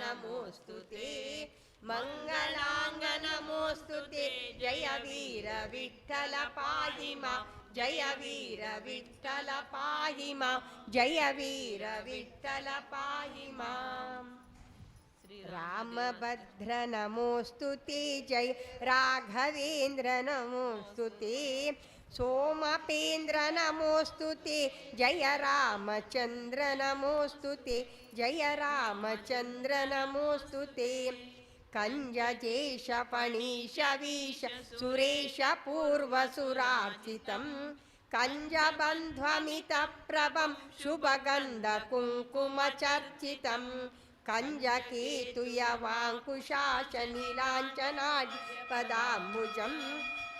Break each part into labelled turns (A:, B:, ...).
A: नमोस्तुते मंगलांग नमोस्तुते जय वीर विठ्ठल पाहि मां जय वीर विठ्ठल पाहि मां जय वीर विठ्ठल पाहि मां रामभद्र नमोस्तुते जय राघवेंद्र नमोस्तुते सोमपेंद्र नमोस्तुते जय रामचंद्र नमोस्तुते जय रामचंद्र नमोस्तुते कंजजेश पणीश वीश सुरेश पूर्वसुरार्चितं कंजबन्ध्वमितप्रभं शुभगन्धकुङ्कुमचर्चितं कंजकेतुयवाङ्कुशाशनिलाञ्चनादिपदाम्बुजं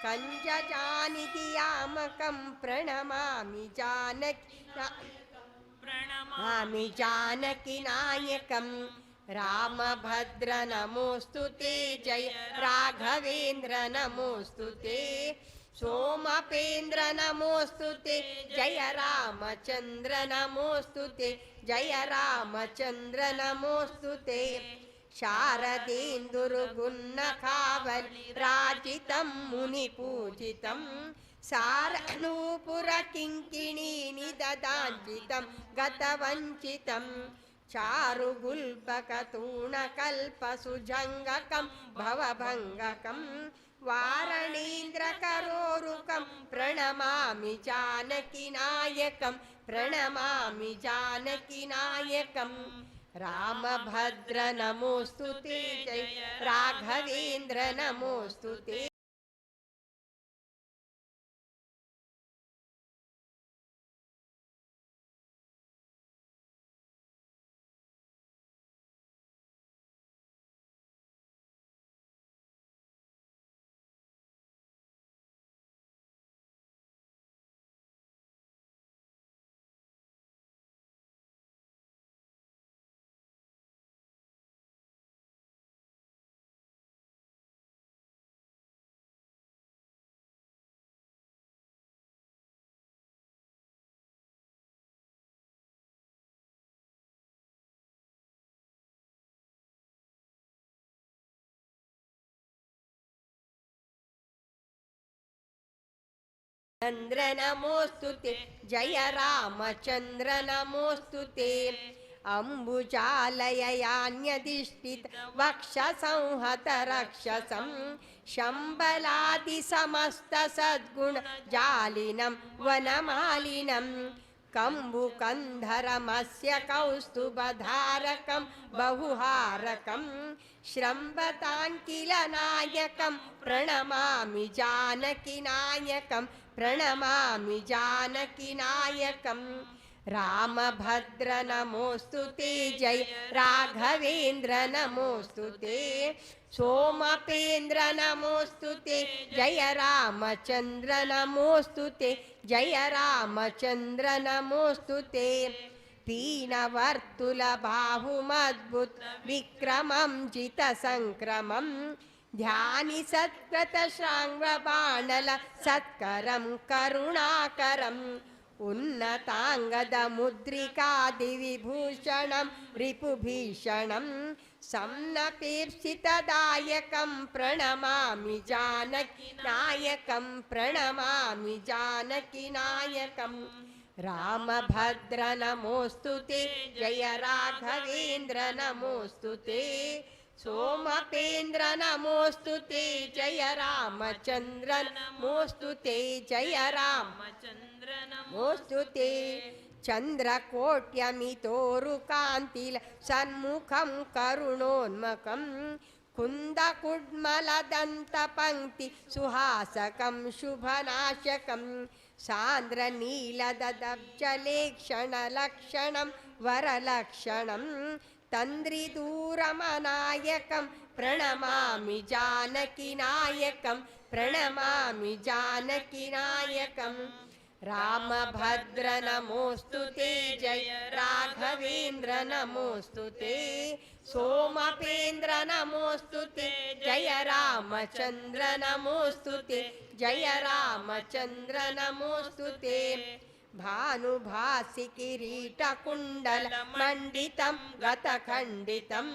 A: कंजजानिधियामकं प्रणमामि जानकी नायकम् रामभद्र नमोस्तुते जय राघवेंद्र नमोस्तुते सोमपेंद्र नमोस्तुते जय रामचंद्र नमोस्तुते जय रामचंद्र नमोस्तुते शारदेन्दुर्गुन्नखावलिराजितं मुनिपूजितं सारनूपुरकिङ्किणीनिददाञ्चितं गतवञ्चितं चारुगुल्पकतूणकल्पसुजङ्गकं भवभङ्गकं वारणेन्द्रकरोरुकं प्रणमामि जानकीनायकं प्रणमामि जानकीनायकं रामभद्र नमोस्तुते जय राघवेंद्र नमोस्तुते चंद्र नमोस्तुते जय रामचंद्र नमोस्तुते अम्बुजालययान्यधिष्ठित वक्षसंहत रक्षसं शम्बलादिसमस्तसद्गुणजालिनं वनमालिनं कम्बुकन्धरमस्य कौस्तुभधारकं बहुहारकं श्रम्बताङ्किलनायकं प्रणमामि जानकीनायकं प्रणमामि जानकीनायकं रामभद्र नमोस्तुते जय राघवेंद्र नमोस्तुते सोमपेंद्र नमोस्तुते जय रामचंद्र नमोस्तुते जय रामचंद्र नमोस्तुते पीनवर्तुलबाहुमद्भुत विक्रमं जितसंक्रमं ध्यानि सत्कृतश्राङ्गबाणल सत्करं करुणाकरम् उन्नताङ्गदमुद्रिकादिविभूषणं रिपुभीषणं सम्नपेप्सितदायकं प्रणमामि जानकीनायकं प्रणमामि जानकीनायकं रामभद्र नमोस्तुते जय राघवेंद्र नमोस्तुते सोमपेंद्र नमोस्तुते जय रामचंद्र नमोस्तुते जय रामचंद्र नमोस्तुते चंद्रकोट्यमितोरुकान्तिल सन्मुखं करुणोन्मकं कुन्दकुड्मलदन्तपङ्क्ति सुहासकं शुभनाशकं सान्द्रनीलददब्जलेक्षणलक्षणं वरलक्षणं तन्द्रिदूरमनायकं प्रणमामि जानकीनायकं प्रणमामि जानकीनायकं रामभद्र नमोस्तुते जय राघवेंद्र नमोस्तुते सोमपेंद्र नमोस्तुते जय रामचंद्र नमोस्तुते जय रामचंद्र नमोस्तुते भानुभासि किरीटकुण्डल मंडितं गतखण्डितं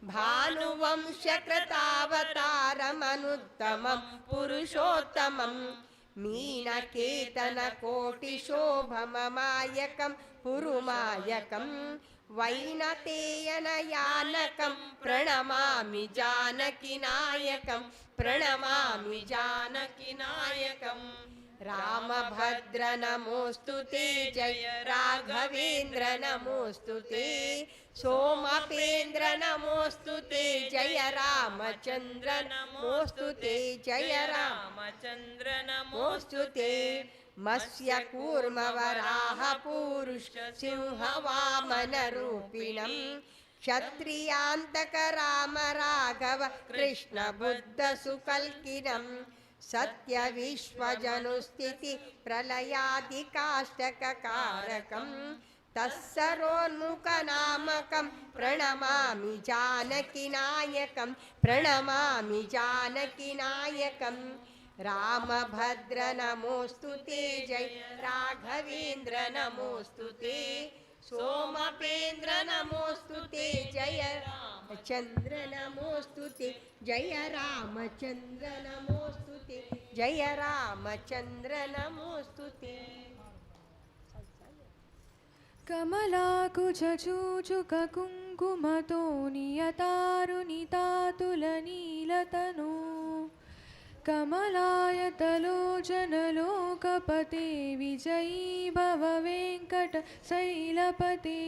A: भानुवंशकृतावतारमनुत्तमं पुरुषोत्तमं मीनकेतनकोटिशोभममायकं पुरुमायकं वैनतेयनयानकं प्रणमामि जानकीनायकं प्रणमामि जानकीनायकं रामभद्र नमोऽस्तु ते जय राघवेन्द्र नमोऽस्तु ते सोमपेन्द्र नमोऽस्तु ते जय रामचन्द्र नमोऽस्तु ते जय रामचन्द्र नमोऽस्तु ते मत्स्य कूर्म वराह पूरुष सिंह वामन रूपिणं क्षत्रियान्तक राम राघव कृष्ण बुद्ध सुकल्किनं सत्य विश्वजनुस्थिति प्रलयादिकाष्टककारकं तत्सरोन्मुखनामकं प्रणमामि जानकीनायकं प्रणमामि जानकीनायकं रामभद्र नमोऽस्तु ते जय राघवेन्द्र नमोऽस्तु ते सोमपेन्द्र नमोऽस्तु ते जय रामचन्द्र नमोऽस्तु ते जय रामचन्द्र नमोऽस्तु ते जय रामचन्द्र नमोऽस्तु ते
B: कमलाकुचूचुककुङ्कुमतो नियतारुणितातुलनीलतनो कमलायतलोचनलोकपते विजयी भव वेङ्कटशैलपते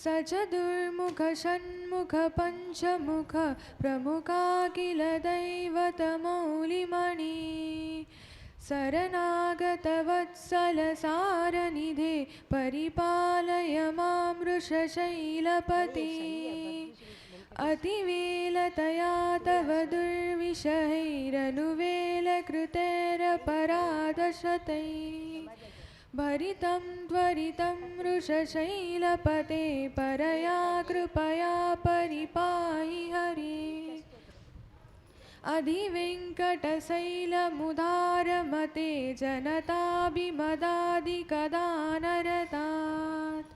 B: स चतुर्मुख षण्मुख पञ्चमुख प्रमुखाखिल दैवतमौलिमणि शरणागतवत्सलसारनिधे परिपालय मां वृषशैलपते अतिवेलतया तव दुर्विषहैरनुवेलकृतैरपराधशतैः भरितं त्वरितं वृषशैलपते परया कृपया परिपाहि हरे अधिवेङ्कटशैलमुदारमते जनताभिमदादिकदानरतात्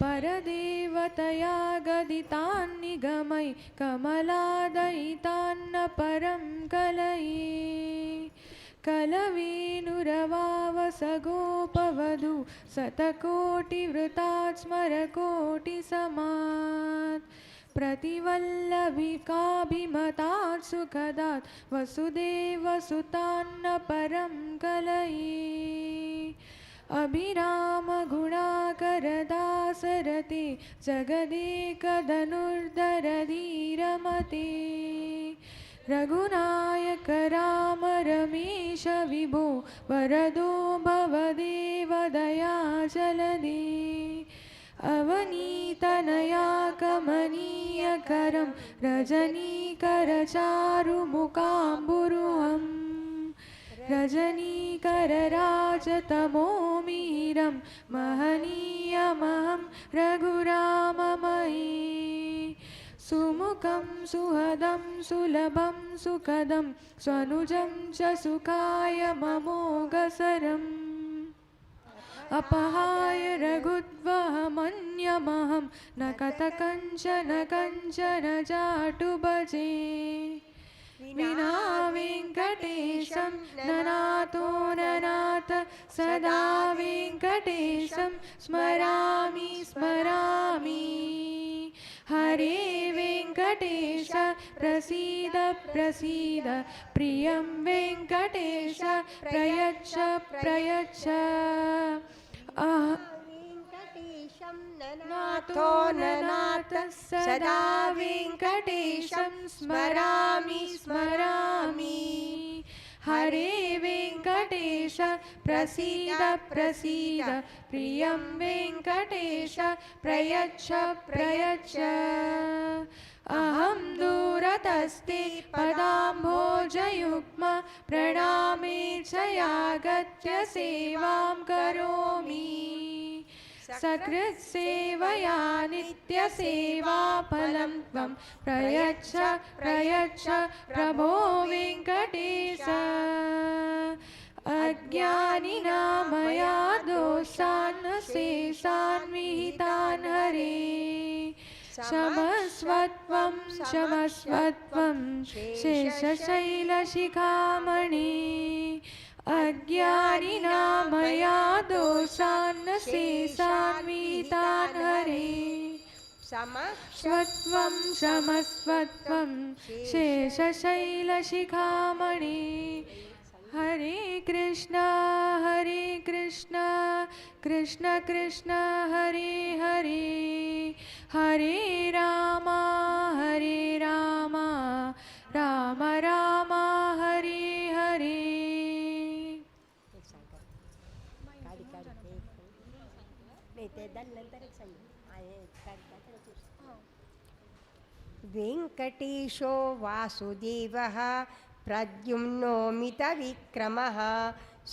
B: परदेवतया गदितान्निगमै कमलादयितान्न परं कलये कलवेनुरवावस गोपवधू शतकोटिवृतात् स्मरकोटिसमात् प्रतिवल्लभिकाभिमतात् सुखदात् वसुदेवसुतान्न परं कलये अभिरामगुणाकरदासरते जगदेकधनुर्धरधीरमते रघुनायक राम रमेश विभो वरदो भवदेव दयाचलदे अवनीतनया कमनीयकरं रजनीकरचारुमुकाम्बुरुहम् रजनीकरराजतमोमीरं महनीयमहं रघुराममयी सुमुखं सुहदं सुलभं सुखदं स्वनुजं च सुखाय ममोघसरम् अपहाय रघुद्वहमन्यमहं न कथकञ्चन कञ्चन जाटु भजे विना वेङ्कटेशं ननातो ननाथ सदा वेङ्कटेशं स्मरामि स्मरामि हरे वेङ्कटेश प्रसीद प्रसीद प्रियं वेङ्कटेश प्रयच्छ प्रयच्छ नाथो ननाथ सदा वेङ्कटेशं स्मरामि स्मरामि हरे वेङ्कटेश प्रसीद प्रसीद प्रियं वेङ्कटेश प्रयच्छ प्रयच्छ अहं दूरतस्ते पदाम्भोजयुग्म प्रणामे च यागत्य सेवां करोमि सकृत्सेवया नित्यसेवाफलं त्वं प्रयच्छ प्रयच्छ प्रभो वेङ्कटेश अज्ञानिना मया दोषान् शेषान् विहितान् हरे शमस्वत्वं शमस्वत्वं शेषशैलशिखामणि अज्ञानिना मया दोषान्न शेषान्वितान् हरे स्वत्वं शमस्वत्वं शेषशैलशिखामणि हरे कृष्ण कृष्ण कृष्ण हरे हरे हरे राम राम राम हरे हरे
A: वेङ्कटेशो वासुदेवः प्रद्युम्नो मितविक्रमः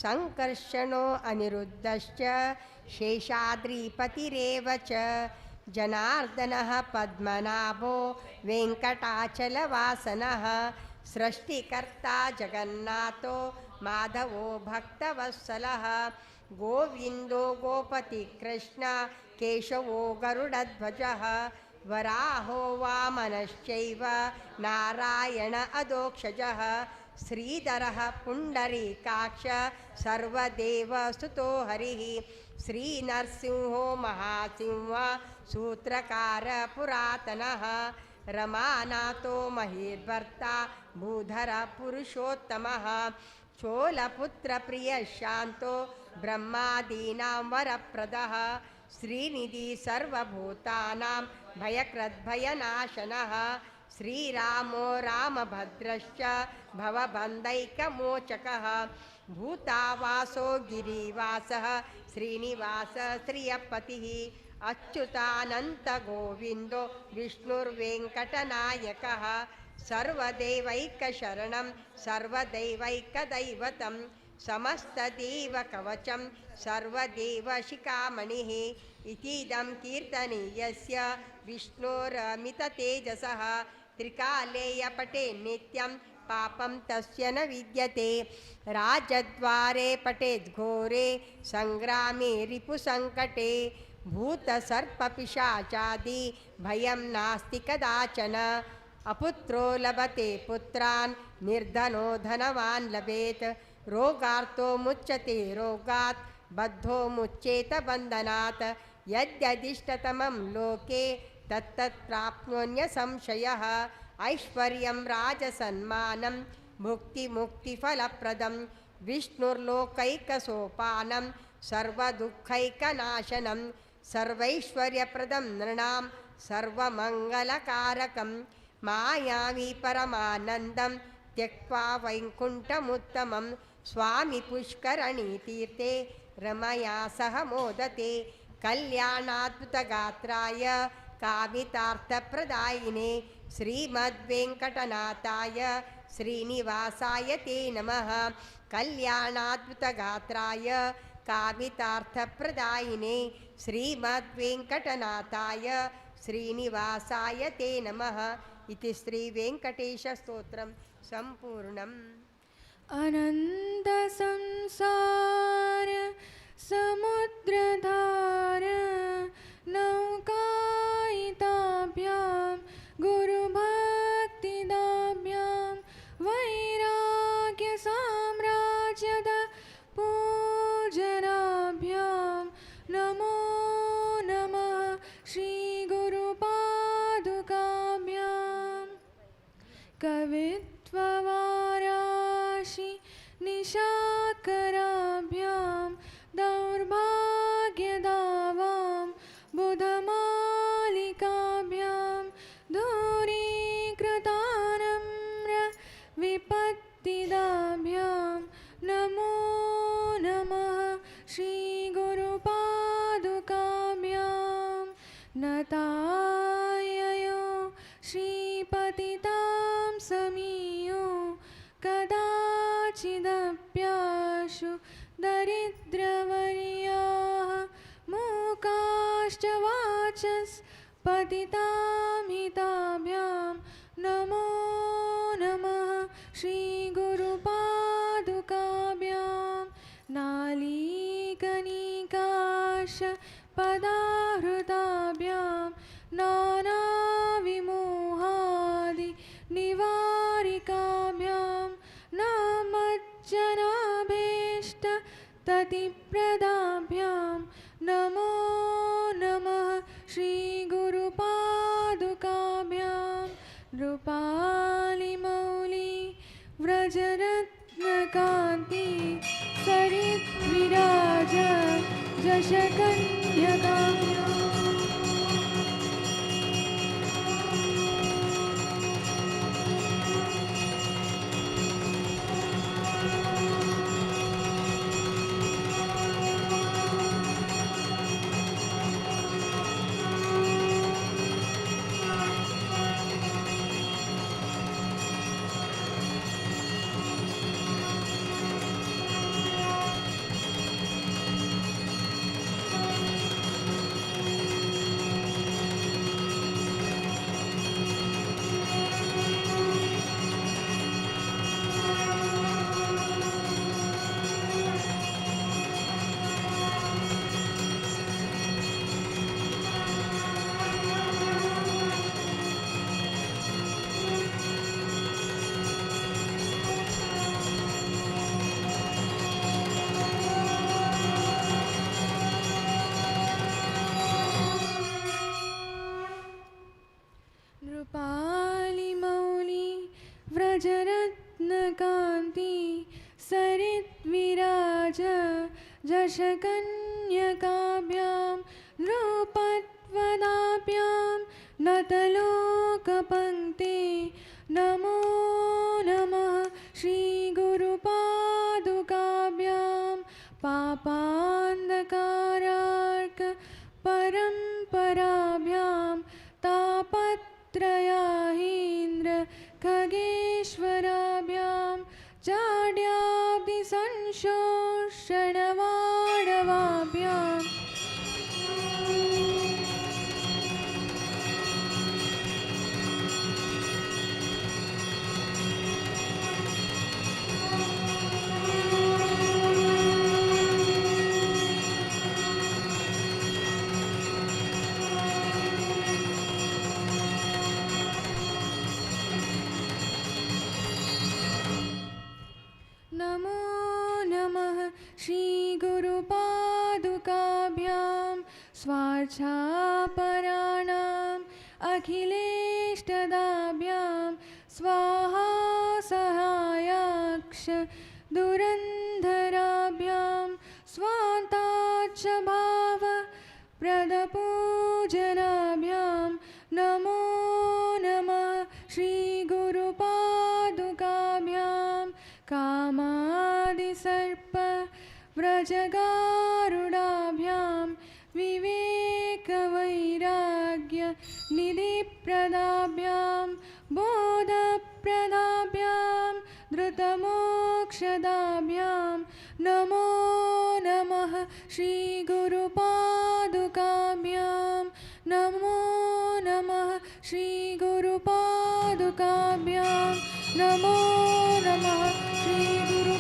A: सङ्कर्षणो अनिरुद्धश्च शेषाद्रिपतिरेव च जनार्दनः पद्मनाभो वेङ्कटाचलवासनः सृष्टिकर्ता जगन्नाथो माधवो भक्तवत्सलः गोविन्दो गोपतिकृष्ण केशवो गरुडध्वजः वराहो वामनश्चैव नारायण अधोक्षजः श्रीधरः पुण्डरीकाक्ष सर्वदेवसुतो हरिः श्रीनरसिंहो महासिंह सूत्रकार पुरातनः रमानाथो महीर्भर्ता भूधर पुरुषोत्तमः चोलपुत्रप्रियः शान्तो ब्रह्मादीनां वरप्रदः श्रीनिधि सर्वभूतानां भयकृद्भयनाशनः श्रीरामो रामभद्रश्च भवबन्धैकमोचकः भूतावासो गिरिवासः श्रीनिवास श्रियपतिः अच्युतानन्तगोविन्दो विष्णुर्वेङ्कटनायकः सर्वदेवैकशरणं सर्वदैवैकदैवतं समस्तदेवकवचं सर्वदेवशिखामणिः इतीदं कीर्तनीयस्य विष्णोरमिततेजसः त्रिकालेयपटे नित्यं पापं तस्य न विद्यते राजद्वारे पठेद् घोरे सङ्ग्रामे रिपुसङ्कटे भूतसर्पपिशाचादि भयं नास्ति कदाचन अपुत्रो लभते पुत्रान् निर्धनो धनवान् लभेत् रोगार्तो मुच्यते रोगात् बद्धो मुच्येत बन्धनात् यद्यदिष्टतमं लोके तत्तत् प्राप्नोन्यसंशयः ऐश्वर्यं राजसन्मानं भुक्तिमुक्तिफलप्रदं विष्णुर्लोकैकसोपानं सर्वदुःखैकनाशनं सर्वैश्वर्यप्रदं नृणां सर्वमङ्गलकारकं मायावी परमानन्दं त्यक्त्वा वैकुण्ठमुत्तमं स्वामी पुष्करणीतीर्थे रमया सह मोदते कल्याणाद्भुतगात्राय कामितार्थप्रदायिने श्रीमद्वेङ्कटनाथाय श्रीनिवासाय ते नमः कल्याणाद्भुतगात्राय कामितार्थप्रदायिने श्रीमद्वेङ्कटनाथाय श्रीनिवासाय ते नमः इति श्रीवेङ्कटेशस्तोत्रं सम्पूर्णम्
B: अनन्तसंसार समुद्रधार नौकायिताभ्यां गुरुभक्तिदाभ्यां वैराग्यसाम्राज्यद पूजनाभ्यां नमो नमः श्रीगुरुपादुकाभ्यां कवित्ववाराशि निशाकराभ्यां दौर्भाग्यदावां बुधमालिकाभ्यां दूरीकृतानम्र विपत्तिदाभ्यां नमो नमः श्रीगुरुपादुकाभ्यां नताययो श्रीपतितां समीयो कदाचिदप्याशु दरिद्रवर्याः मूकाश्च वाचस्पतितां हिताभ्यां नमो नमः श्रीगुरुपादुकाभ्यां नालीकनिकाश पदाहृताभ्यां नाना ततिप्रदाभ्यां नमो नमः श्रीगुरुपादुकाभ्यां नृपालिमौलि व्रजरत्नकान्ति सरिद्विराज जशकन्यकाभ्याम् नृपालिमौलि व्रजरत्नकान्ति सरिद्विराज जशकन्यकाभ्यां नृपत्वदाभ्यां नतलोकपङ्क्ते नमो नमः श्रीगुरुपादुकाभ्यां पापान्धकारार्क परम्पराभ्यां तापत्रयाहीन्द्र खगेश्वराभ्यां जाड्याब्धिसंशोषणवाडवाभ्याम् नमो नमः श्रीगुरुपादुकाभ्यां स्वार्चापराणाम् अखिलेष्टदाभ्यां स्वाहा सहायाक्ष दुरन्धराभ्यां स्वान्ताच्च भाव प्रदपूजनाभ्यां नमो नमः श्रीगुरुपादुकाभ्यां कामादिसर्प व्रजगारुडाभ्यां विवेकवैराग्य निधिप्रदाभ्यां बोधप्रदाभ्यां धृतमोक्षदाभ्यां नमो नमः श्रीगुरुपादुकाभ्यां नमो नमः श्रीगुरुपादुकाभ्यां नमो नमः श्रीगुरुपादुकाभ्याम्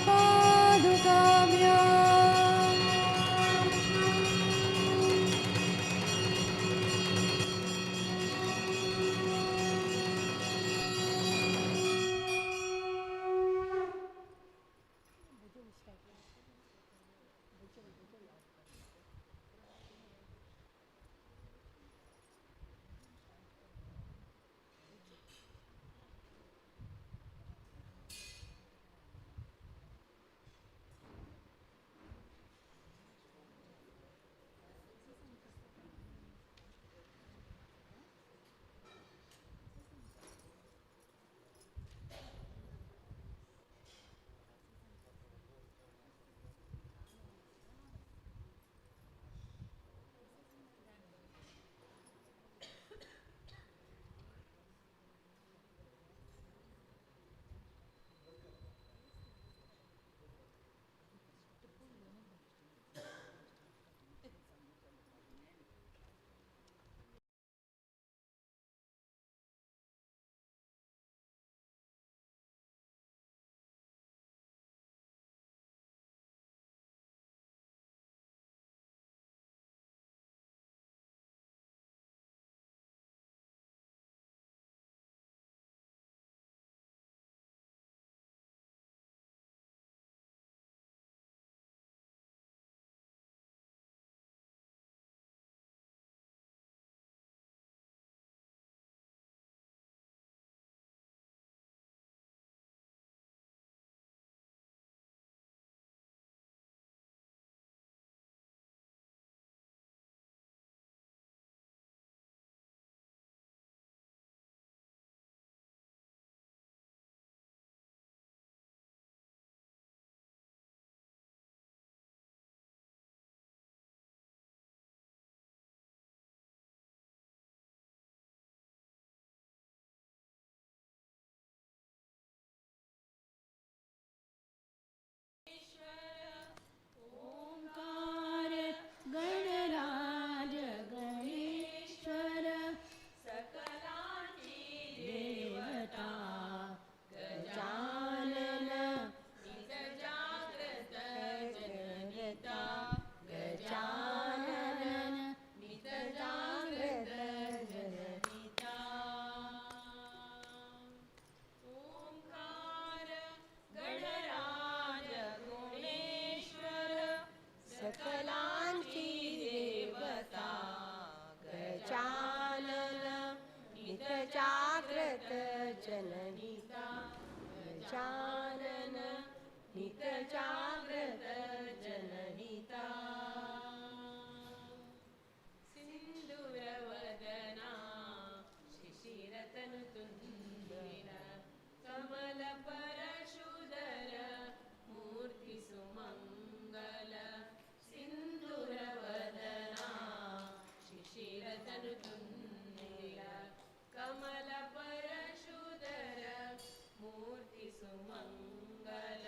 C: सुमंगल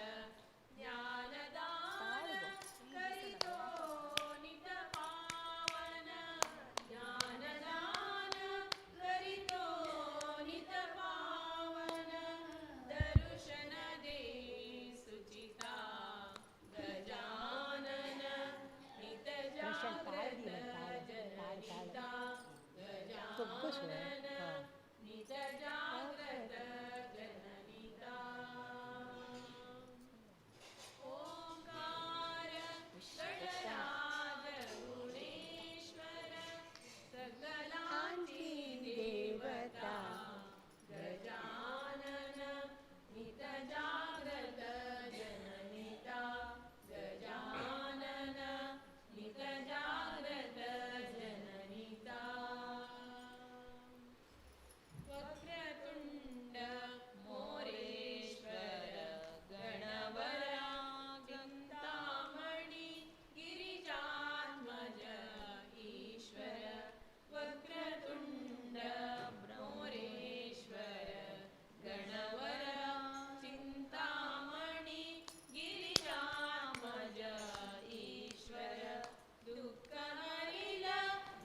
C: ज्ञानदान करितो नित पावन ज्ञानदान करितो नित पावन दर्शन दे सुचिता गजानन नित जागृत जननिता गजानन नित जागृत जननिता ओंकार गणराज गुणेश्वर सकलांची देवता गजानन नित जागृत जननिता गजानन नित जागृत जननिता वक्रतुंड मोरेश्वर गणवरा चिंतामणि गिरिजात्मज ईश्वर वक्रतुंड मोरेश्वर गणवरा चिंतामणि गिरिजात्मज ईश्वर दुःख हरिल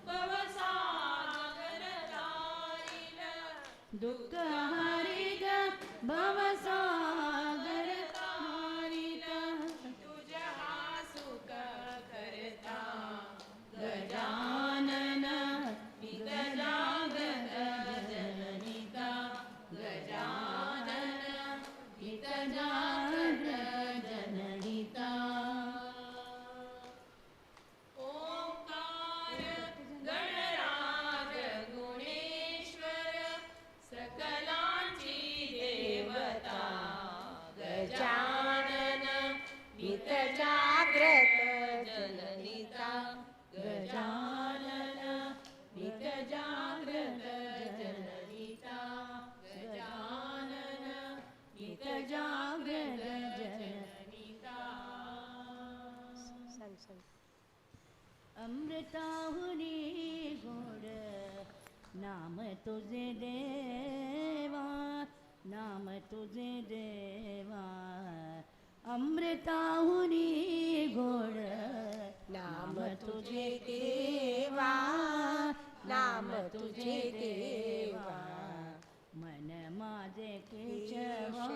C: भवसागर तारिल दुःख हरिल भवसागर तारिल तुझा सुख करता गजानन नित जागृत जननिता गजानन नित जागृत जननिता ओंकार गणराज गुणेश्वर सकलांची देवता गजानन नित जागृत जननिता गजानन नित जागृत जननिता गजानन नित जागृत जननिता
A: सांग सांग
D: अमृताहुनी गोड नाम तुझे देवा नाम तुझे देवा अमृताहुनी गोड
A: नाम तुझे देवा नाम तुझे देवा
D: मन माझे केशवा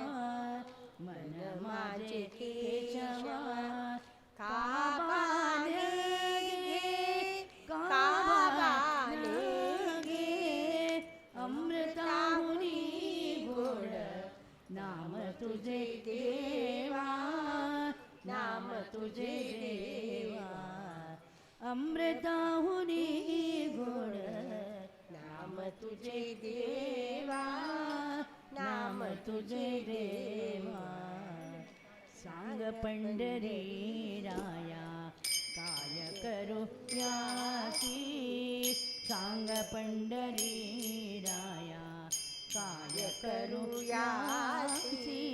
D: मन माझे केशवा
A: काबाने काबाने
D: अमृताहुनी गोड नाम तुझे देवा नाम तुझे देवा अमृताहुनी गोड नाम तुझे देवा नाम तुझे देवा सांग पंढरी राया काय करू याची सांग पंढरी राया काय करू याची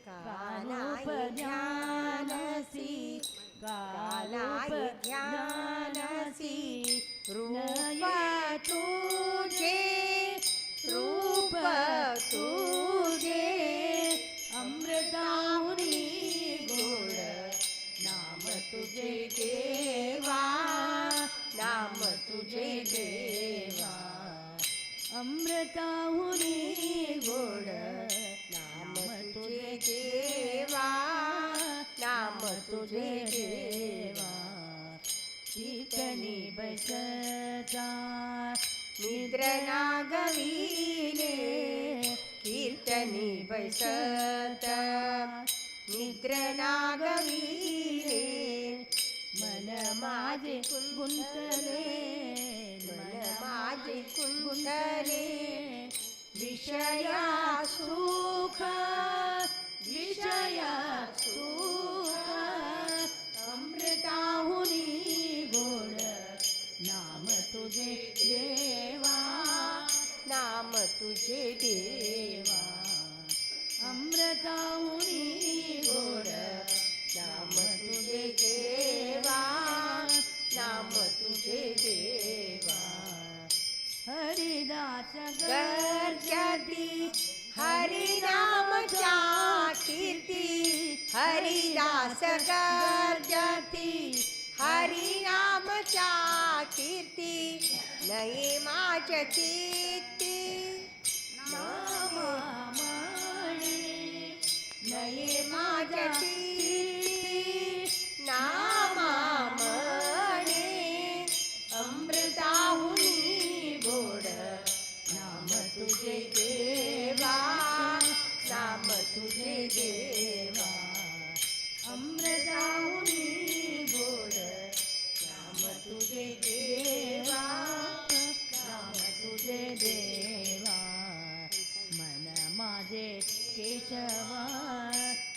D: कालोप ज्ञानसी कालोप ज्ञानसी
A: रूप तुझे रूप तुझे
D: अमृताहुनी गोड नाम तुझे देवा नाम तुझे देवा अमृताहुनी गोड नाम तुझे देवा नाम तुझे देवा कीर्तनी बसता
A: निद्र नागविले कीर्तनी बैसत निद्र नागविले
D: मन माझे गुंतले
A: मन माझे कुंडले विषया सुख
D: विषया सुख अमृताहुनी गोड नाम तुझे देवा
A: नाम तुझे देवा
D: अमृताहुनी गोड
A: नाम तुझे देवा नाम तुझे देवा
D: हरिदास
A: गर्जती हरिनाम गर्जती हरिनामच्या कीर्ती नये माझ्या चित्ती
D: नामामणी
A: नये माझ्या चित्ती नामामणे अमृताहुनी गोड नाम तुझे देवा नाम तुझे देवा अमृताहुनी गोड नाम तुझे देवा
D: नाम तुझे देवा मन माझे केशवा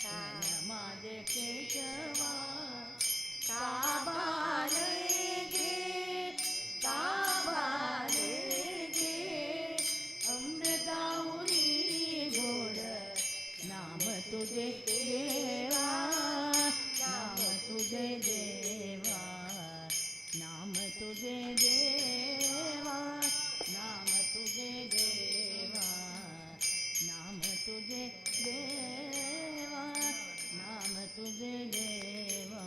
D: मन माझे केशवा
A: काबाने गे काबाने गे
D: अमृताहुनी गोड नाम तुझे देवा नाम तुझे देवा नाम तुझे देवा नाम तुझे देवा नाम तुझे देवा नाम तुझे देवा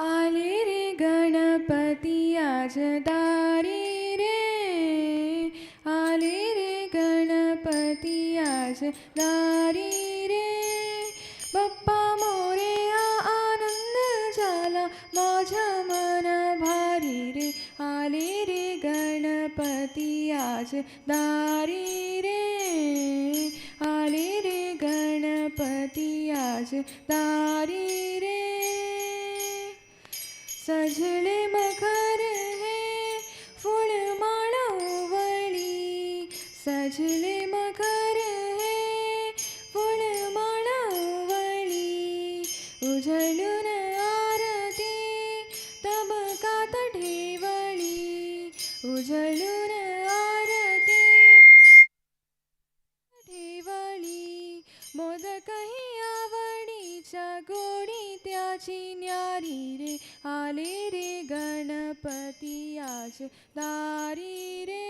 B: आले रे गणपती आज दारी रे आले रे गणपती आज दारी रे बाप्पा मोरया आनंद झाला माझ्या मन भारी रे आले रे गणपती आज दारी रे आले रे गणपती आज दारी रे सजले मखर हे फूल माळवली सजले मखर हे फूल माळवली उजळून आरती तबकात ठेवली उजळून आरती ठेवली मोदकही आवडीच्या गोडी त्याची न्यारी रे आले रे गणपती आज दारी रे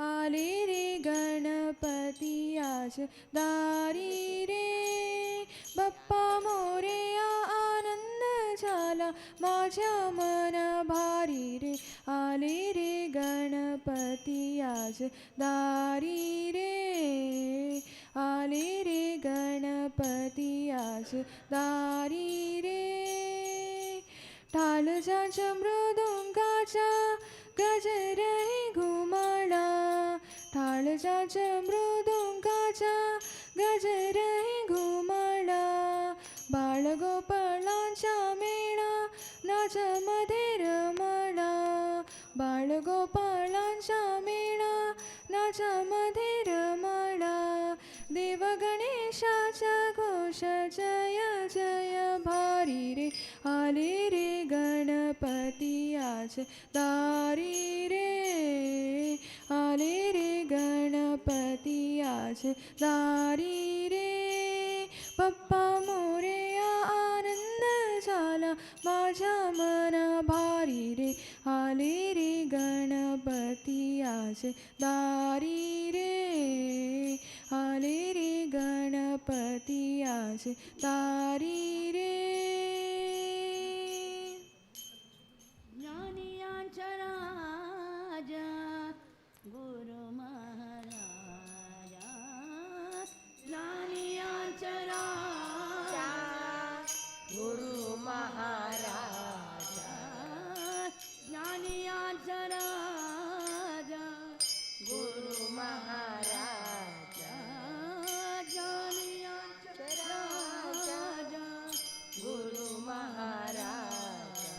B: आले रे गणपती आज दारी रे बाप्पा मोरया आनंद झाला माझ्या मन भारी रे आले रे गणपती आज दारी रे आले रे गणपती आज दारी रे ढालच्या मृदुंगाचा गजरही घुमाला ढालच्या मृदुंगाचा गजरही घुमाला बाळगोपाळांचा मेळा नाचामध्ये रमला बाळगोपाळांचा मेळा नाचामध्ये रमला देव गणेशाचा घोष जय जय भारी रे आले रे गणपती आज दारी रे आले रे गणपती आज दारी रे बाप्पा मोरया आनंद झाला माझ्या मन भारी रे आले रे गणपती आज दारी रे आले रे गणपती आज दारी रे
D: ज्ञानियांचा राजा गुरु महाराजा ज्ञानियांचा राजा
A: गुरु महाराजा
D: ज्ञानियांचा राजा
A: गुरु महाराजा
D: ज्ञानियांचा राजा
A: गुरु महाराजा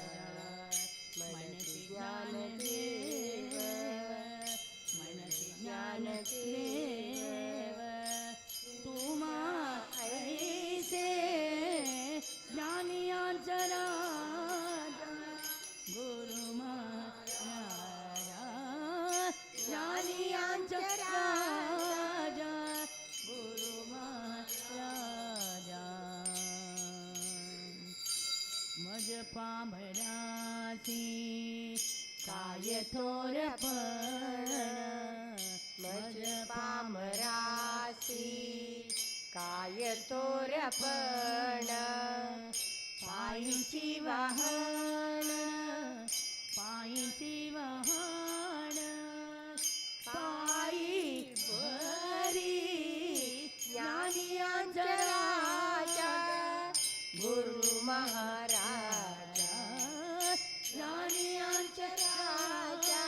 A: मनसी ज्ञान देव
D: मनसी ज्ञान देव तुमा ऐसे ज्ञानियांचा राजा गुरु महाराजा ज्ञानियांचा राजा गुरु महाराजा मज पांभराची काय थोरपण
A: मज पामरासी काय थोरपण
D: पायीची वाहन पायीची वाहन पायी बरी
A: ज्ञानी अंतराजा गुरु महाराजा
D: ज्ञानी
A: अंतराजा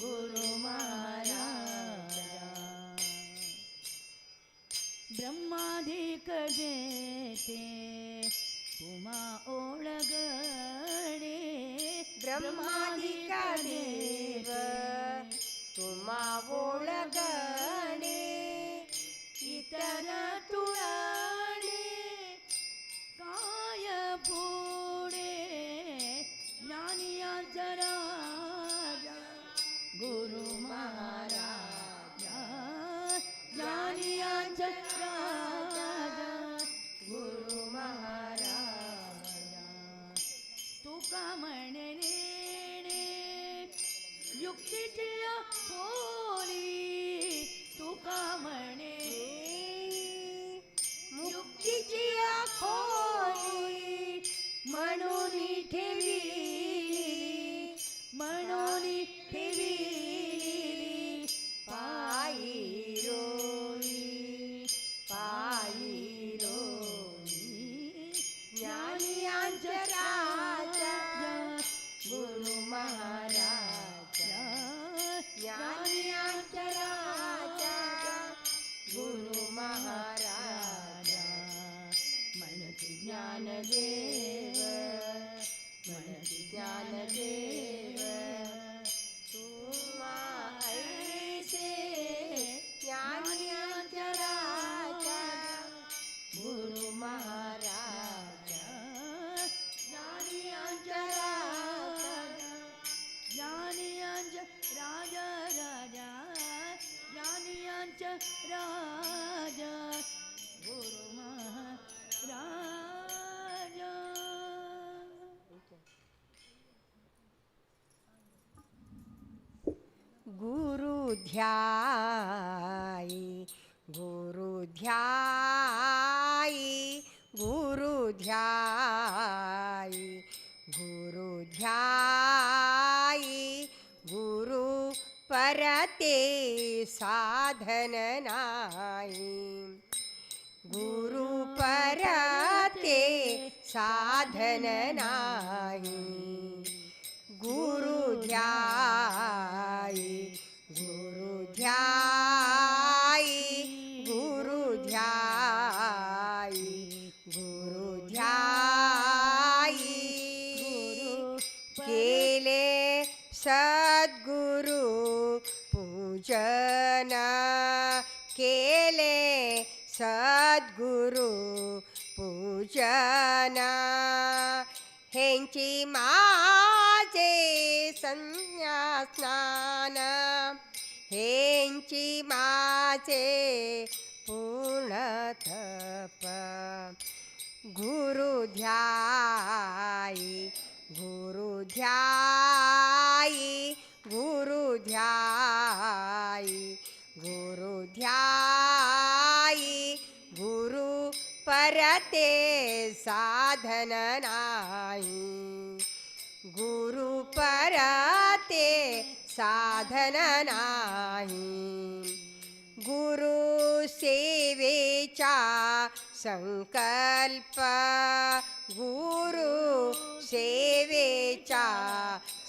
A: गुरु महाराजा
D: ब्रह्माधिक जेते तुम्हा ओळगणे
A: ब्रह्मादिक देव तुम्हा ओळगणे इतर तुळणे
D: काय पुढे ज्ञानियांचा राजा गुरु महाराजा ज्ञानियांचा राजा
A: गुरु महाराजा
D: तुका म्हणे युक्तीची पोळी तुका म्हणे
A: मुक्तीची खोली म्हणून ठेवी
D: म्हणून ठेवी
A: पायी रोई पायी रोई ज्ञानियांचा राजा गुरु महाराजा ज्ञानियांचा राजा गुरु महाराजा
D: म्हणती
A: ज्ञानदेव म्हणती ज्ञानदेव तुम्हा ऐसे ज्ञानियांचा राजा गुरु महाराजा ज्ञानियांचा राजा
D: ज्ञानियांचा राजा राजा ज्ञानियांचा राजा गुरु महाराजा
A: गुरु ध्याई गुरु ध्याई गुरु ध्याई गुरु ध्याई गुरु परते साधन नाही गुरु परते साधन नाही गुरु ध्याई गुरु ध्याई गुरु ध्याई गुरु ध्याई केले सद्गुरु पूजन केले सद्गुरु पूजन हेंची माझे संन्यास्नान हेंची माझे पूर्णतप गुरु ध्याई गुरु ध्याई गुरु ध्याई गुरु ध्याई गुरु परते साधन नाही गुरु परते साधन नाही गुरु सेवेचा संकल्प गुरु सेवेचा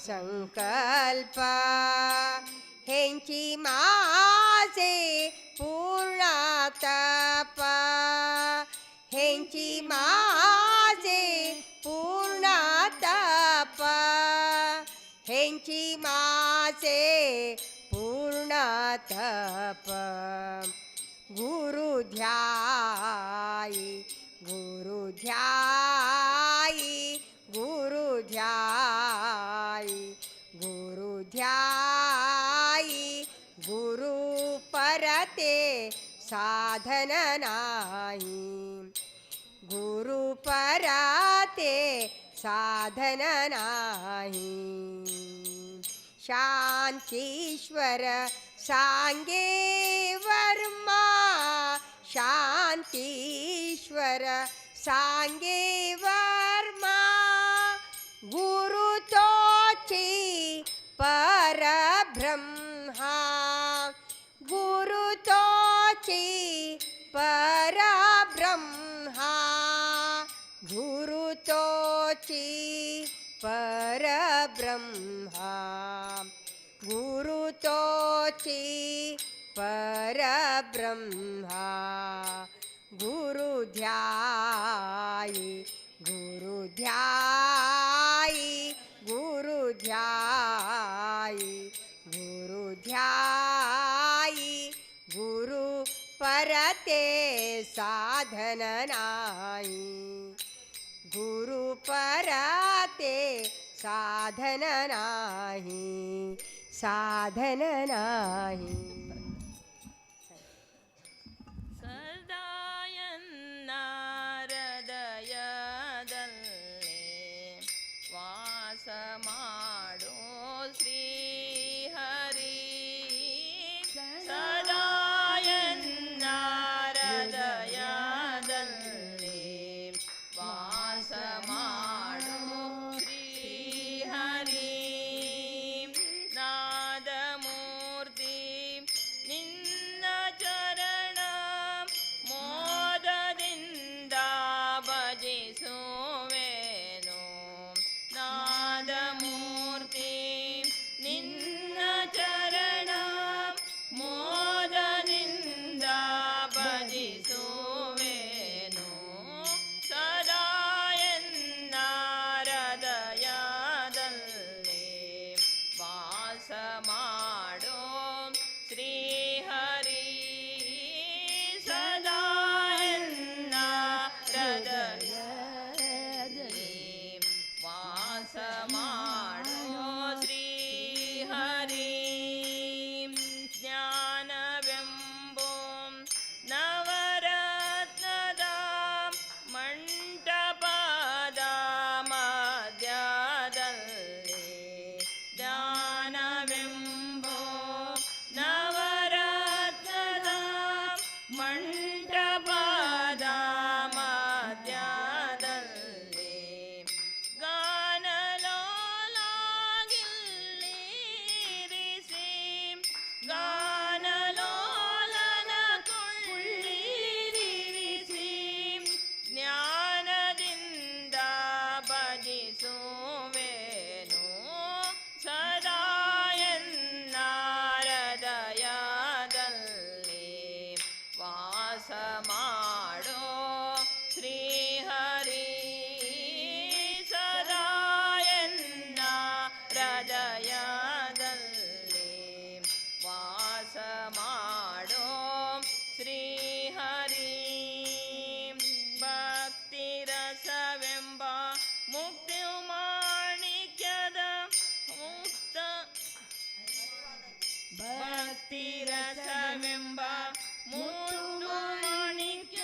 A: संकल्प हेंची माझे पूर्णतप हेंची माझे पूर्णतप हेंची माझे पूर्णतप गुरु ध्याई गुरु ध्याई गुरु ध्याई गुरु ध्याई गुरु परते साधन नाही गुरु परते साधन नाही शांतीश्वर सांगे वर्मा शा शान्तीश्वर सांगे वर्मा गुरु तोची परब्रह्मा गुरु तोची परब्रह्मा गुरु तोची परब्रह्मा गुरु तोची परब्रह्मा गुरु ध्यायी गुरु ध्यायी गुरु ध्यायी गुरु ध्यायी गुरु परते साधन नाही गुरु परते साधन नाही साधन नाही
C: ಸದಾಯನ್ನರದಯದಲ್ಲಿ ವಾಸ ಮಾಡೋ ಶ್ರೀಹರಿ ಸದಾಯನ್ನರದಯದಲ್ಲಿ ವಾಸ ಮಾಡೋ ಶ್ರೀಹರಿ ನಾದಮೂರ್ತಿ ನಿನ್ನ ಚರಣ ಮೋದದಿಂದ ಭಜಿಸುವೆನು ನಾದಮೂರ್ತಿ ನಿನ್ನ ಚರಣ ಮೋದದಿಂದ ಭಜಿಸುವೆನು ಸದಾ ಎನ್ನ ಹೃದಯದಲ್ಲಿ ವಾಸ ಮಾಡೋ ಶ್ರೀಹರಿ ಸದಾ ಎನ್ನ ಹೃದಯದಲ್ಲಿ ವಾಸ ಮಾಡೋ ಶ್ರೀಹರಿ ಜ್ಞಾನವೆಂಬೋ ನವರತ್ನದ ಮಂಟಪದ ಮಧ್ಯದಲ್ಲಿ ಜ್ಞಾನವೆಂಬೋ ನವರತ್ನದ ಮಂಟಪದ ಮಧ್ಯದಲ್ಲಿ ಗಾನಲೋಲಾಗಿಲ್ಲಿರಿಸಿ ಗಾನಲೋಲನ ಕೊಳ್ಳಿರಿಸಿ ಜ್ಞಾನದಿಂದ ಭಜಿಸುವೆನು ಸದಾ ಎನ್ನ ಹೃದಯದಲ್ಲಿ ವಾಸ ಮಾಡೋ ಶ್ರೀಹರಿ ಸದಾ ಎನ್ನ ಹೃದಯದಲ್ಲಿ ವಾಸ ಮಾಡೋ ಶ್ರೀಹರಿ ಭಕ್ತಿ ರಸವೆಂಬ ಮುಕ್ತಿ ಮಾಣಿಕ್ಯದ ಮುಕ್ತ ಭಕ್ತಿ ರಸವೆಂಬ ಮುಕ್ತ ಮಾಣಿಕ್ಯ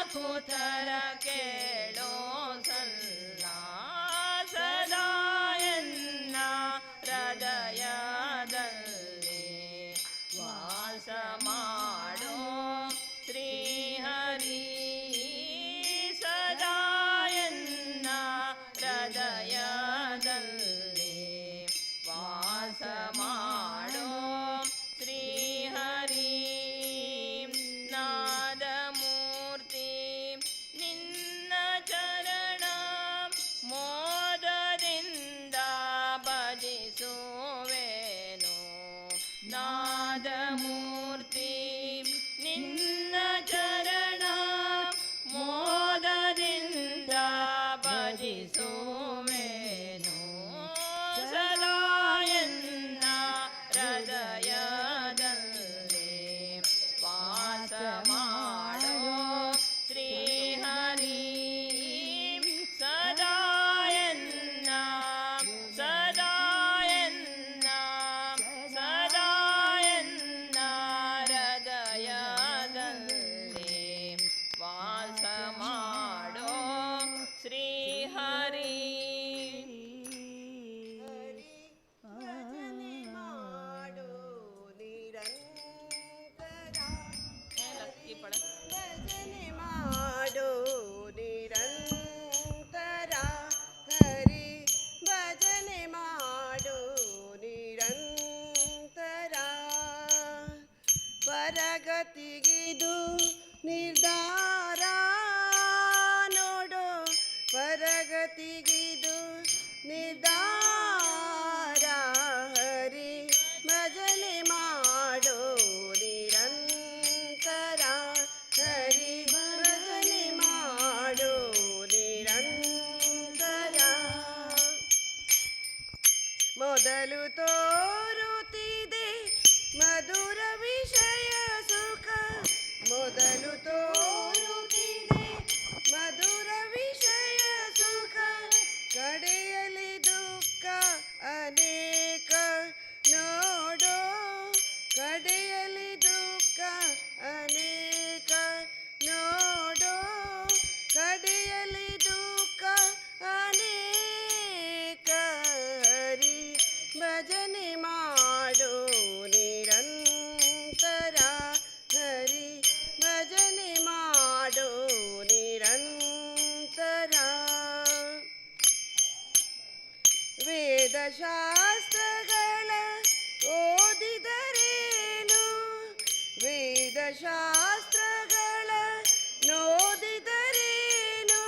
C: ಕೂತರ ಕೇಳೋ ಸಲ್ಲ ಸದಾ ಎನ್ನ ಹೃದಯದಲ್ಲಿ ವಾಸ ಮಾಡೋ ಶ್ರೀಹರಿ ಸದಾ ಎನ್ನ ಹೃದಯದಲ್ಲಿ ವಾಸ ಮಾಡೋ ಶ್ರೀಹರಿ ನಾದಮೂರ್ತಿ ನಿನ್ನ ಚರಣ ಮೋದದಿಂದ ಭಜಿಸುವೆನು ನಾದಮೂರ್ತಿ ನಿನ್ನ ಚರಣ ಮೋದದಿಂದ ಭಜಿಸುವೆನು ಸದಾ ಎನ್ನ ಹೃದಯದಲ್ಲಿ ವಾಸ ಮಾಡೋ ಶ್ರೀಹರಿ ಸದಾ ಎನ್ನ ಸದಾ ಎನ್ನ ಸದಾ ಎನ್ನ ಹೃದಯದಲ್ಲಿ ವಾಸ ಮಾಡೋ ಶ್ರೀಹರಿ
A: ಭಜನೆ ಮಾಡು ನಿರಂತರ
C: ಲಕ್ಕಿ ಪಡ
A: ಭಜನೆ ಮಾಡು ನಿರಂತರ ಹರಿ ಭಜನೆ ಮಾಡು ನಿರಂತರ ಪರಗತಿಗಿದು ನಿರ್ಧಾರ ನೋಡು ಪರಗತಿಗಿದು ನಿರ್ಧಾರ ಹರಿ ಭಜನೆ ಮಾಡೋ ನಿರಂತರ ಹರಿ ಭಜನೆ ಮಾಡೋ ನಿರಂತರ ಮೊದಲು ತೋರುತ್ತಿದೆ ಮಧುರ ವಿಷಯ ಸುಖ ಮೊದಲು ತೋರುತ್ತಿದೆ ಮಧುರ ವಿಷಯ ಸುಖ ಕಡೆಯಲಿ ದುಃಖ ಅನೇಕ ನೋಡೋ ಕಡೆಯಲಿ ದುಃಖ ಅನೇಕ ನೋಡೋ ಕಡೆಯಲಿ ದುಃಖ ಅನೇಕ ಹರಿ ಭಜನೆ ಮಾಡೋ ನಿರಂತರ ಹರಿ ಭಜನೆ ಮಾಡೋ ನಿರಂತರ ವೇದಶಾಸ್ತ್ರಗಳ ಓದಿದರೇನು ವೇದಶಾಸ್ತ್ರಗಳ ನೋದಿದರೇನು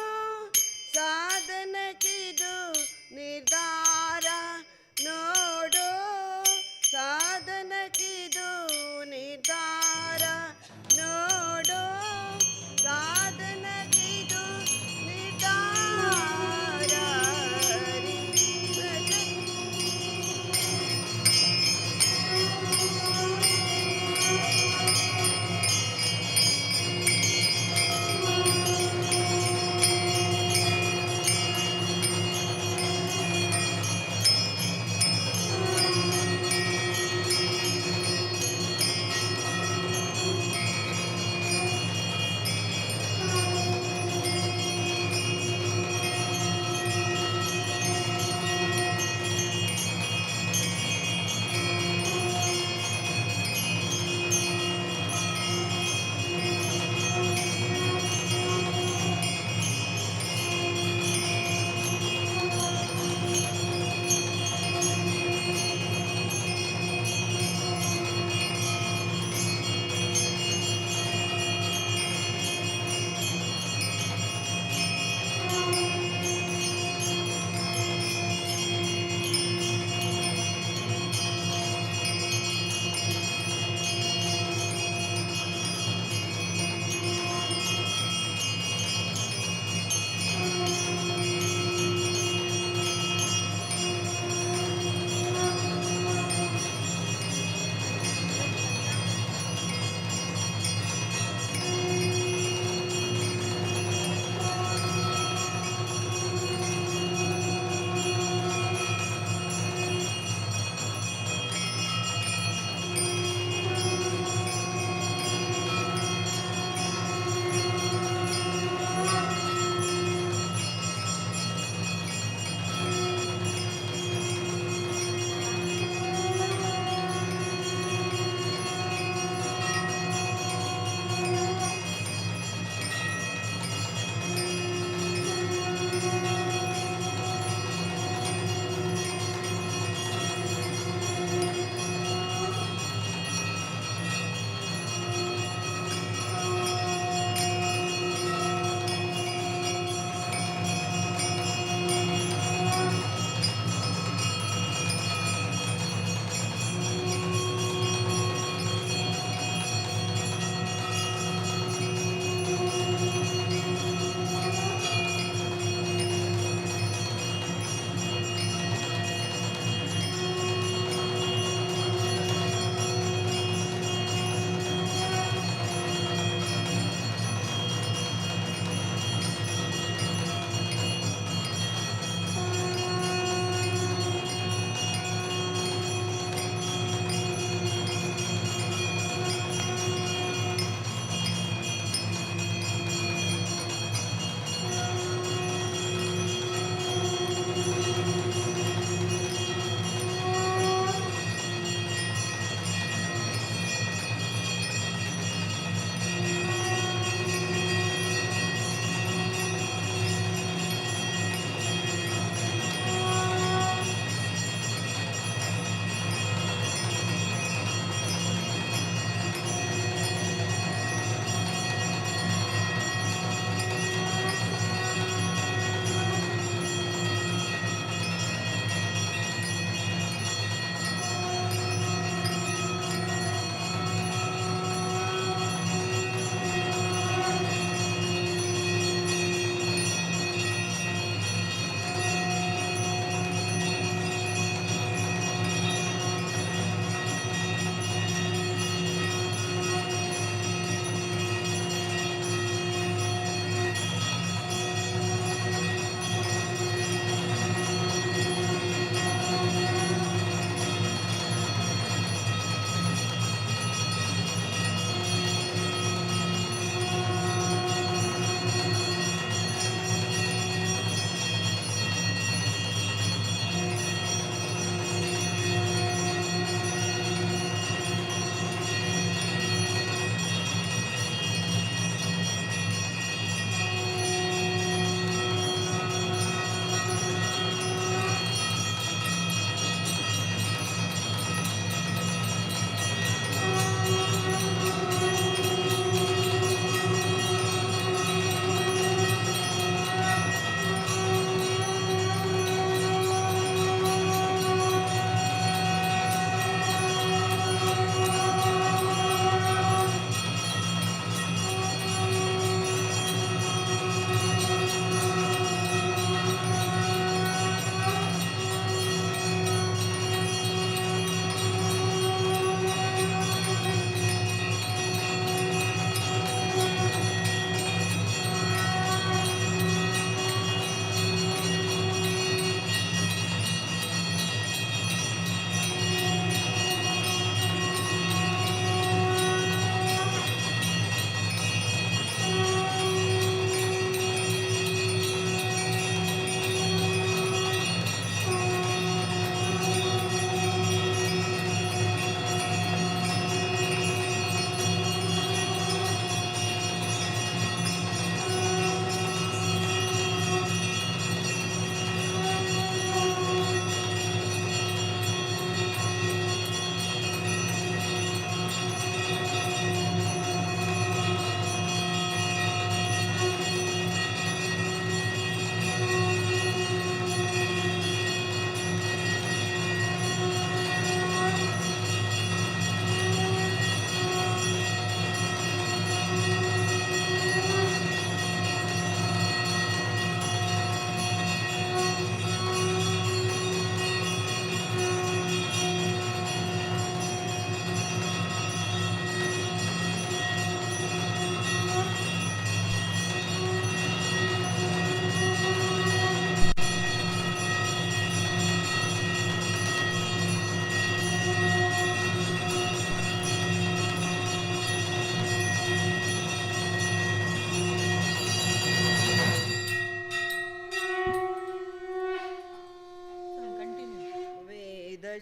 A: ಸಾಧನಕ್ಕಿದು ನಿರ್ಧಾರ ನೋಡೋ ಸಾಧನಕ್ಕಿದು ನಿರ್ಧಾರ ನೋಡೋ ಸಾಧನಕ್ಕಿದು ನಿರ್ಧಾರ ಹರಿ ಭಜನೆ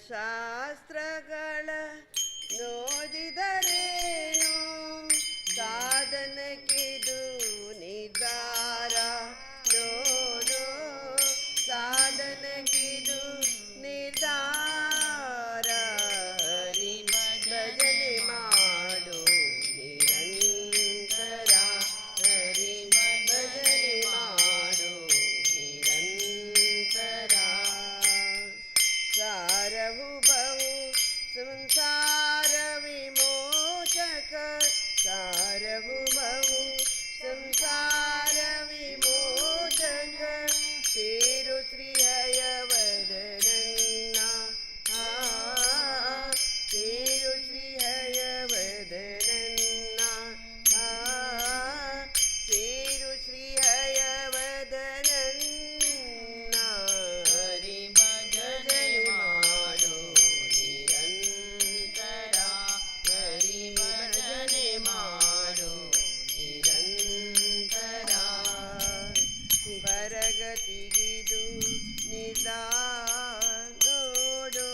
A: ಶಾಸ್ತ್ರಗಳ ನೋದಿದರೇನು ಸಾಧನಕ್ಕಿದು ನಿರ್ಧಾರ ನೋಡು ಸಾಧನಕ್ಕಿದು ನಿರ್ಧಾರ ಹರಿ ಭಜನೆ ಮಾಡು ನಿರಂತರ ಹರಿ ಭಜನೆ ಮಾಡು ನಿರಂತರ ಸಾರವು ಬಹು ಸಂಸಾರ ವಿಮೋಚಕ ಸಾರವು ಬಹು ಸಂಸಾರ ವಿಮೋಚಕ ಸೇರು ಶ್ರೀಹಯವದನನ್ನ ಸೇರು ಶ್ರೀಹಯವದನನ್ನ ಸೇರು ಶ್ರೀಹಯವದನನ್ನ ಹರಿ ಭಜನೆ ಮಾಡು ನಿರಂತರ ಹರಿ ಭಜನೆ ಮಾಡು ನಿರಂತರ ಪರಗತಿಗಿದು ನಿರ್ಧಾರ ನೋಡು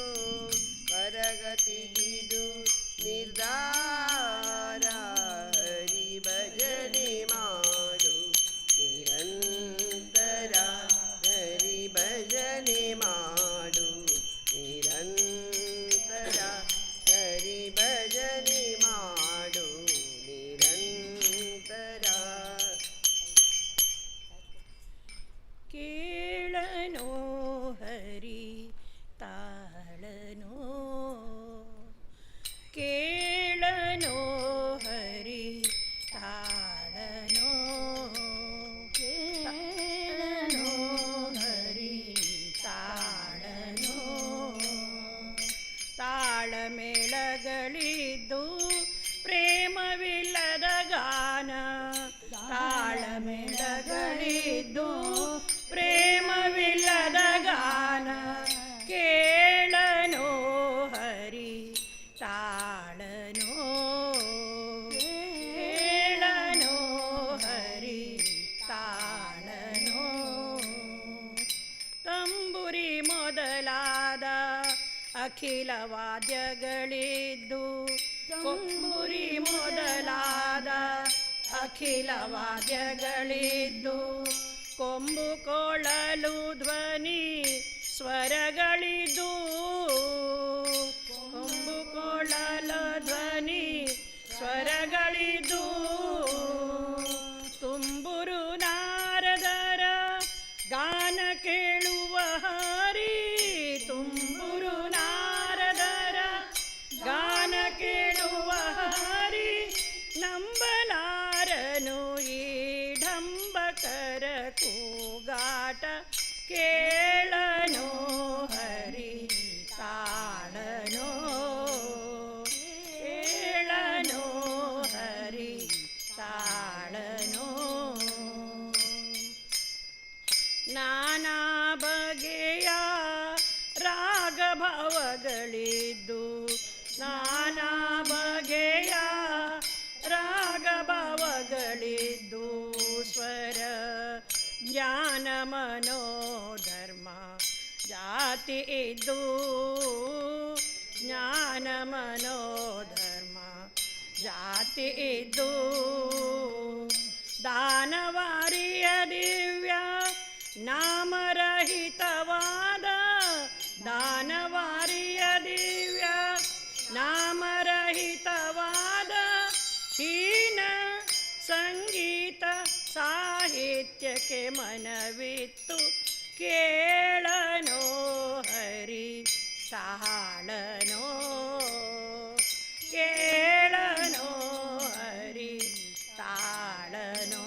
A: ಪರಗತಿಗಿದು ನಿರ್ಧಾರ ಹರಿ ಭಜನೆ ಮಾಡು ನಿರಂತರ ಹರಿ ಭಜನೆ ಮಾಡು ನಿರಂತರ ಹರಿ ಭಜನೆ ಮಾಡು ನಿರಂತರ
D: ಕೇಳನೋ ಹರಿ ತಾಳನೋ ಕೇಳನೋ ಹರಿ ತಾಳನೋ ಕೇಳನೋ ಹರಿ ತಾಳನೋ ತಾಳಮೇಳಗಳಿದ್ದು ಪ್ರೇಮವಿಲ್ಲದ ಗಾನ ತಾಳಮೇಳಗಳಿದ್ದು ಪ್ರೇಮವಿಲ್ಲದ ಗಾನ ಕೇಳನೋ ಹರಿ ತಾಳನೋ ಕೇಳನೋ ಹರಿ ತಾಳನೋ ತಂಬುರಿ ಮೊದಲಾದ ಅಖಿಲ ವಾದ್ಯಗಳಿದ್ದು ಕೊಂಬುರಿ ಮೊದಲಾದ ಅಖಿಲ ವಾದ್ಯಗಳಿದ್ದು ಕೊಂಬು ಕೊಳಲು ಧ್ವನಿ ಸ್ವರಗಳಿದ್ದು ಕೊಂಬು ಕೊಳಲು ಧ್ವನಿ ಸ್ವರಗಳಿದ್ದು ತುಂಬುರು ನಾರದರ ಗಾನ ಕೇಳುವ ಹರಿ ತುಂಬುರು ನಾರದರ ಗಾನ ಕೇಳುವ ಹರಿ ನಂಬಲಾರನು ಈ ಢಂಬಕರ ಕೂಗಾಟ ಕೇಳನೋ ಹರಿ ತಾಳನೋ ಕೇಳನೋ ಹರಿ ತಾಳನೋ ನಾನಾ ಬಗೆಯ ರಾಗಭಾವಗಳಿದ್ದು ನಾನಾ ಬಗೆಯ ರಾಗಭಾವಗಳಿದ್ದು ಸ್ವರ ಜ್ಞಾನ ಮನೋಧರ್ಮ ಜಾತಿ ಇದ್ದು ಜ್ಞಾನ ಮನೋಧರ್ಮ ಜಾತಿ ಇದ್ದು ದಾನವಾರಿಯ ದಿವ್ಯ ನಾಮರಹಿತವಾದ ದಾನವಾರಿಯ ದಿವ್ಯ ನಾಮರಹಿತವಾದ ಹೀನ ಸಂಗೀತ ಸಾಹಿತ್ಯಕ್ಕೆ ಮನವಿತ್ತು ಕೇಳನೋ ಹರಿ ತಾಳನೋ ಕೇಳನೋ ಹರಿ ತಾಳನೋ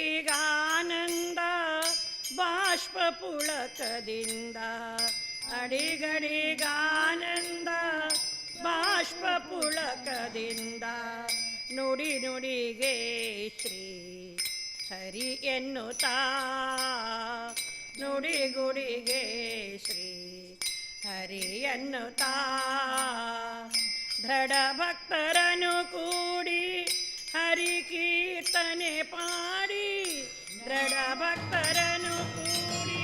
D: ಅಡಿಗಡಿಗಾನಂದ ಬಾಷ್ಪ ಪುಳಕದಿಂದ ಅಡಿಗಡಿಗಾನಂದ ಬಾಷ್ಪ ಪುಳಕದಿಂದ ನುಡಿ ನುಡಿಗೆ ಶ್ರೀ ಹರಿ ಎನ್ನುತ್ತಾ ನುಡಿಗುಡಿಗೆ ಶ್ರೀ ಹರಿ ಎನ್ನುತ್ತಾ ದೃಢ ಭಕ್ತರನ್ನು ಕೂಡಿ ಹರಿ ಕೀರ್ತನೆ ಪಾಡಿ ದೃಢ ಭಕ್ತರನ್ನು ಕೂಡಿ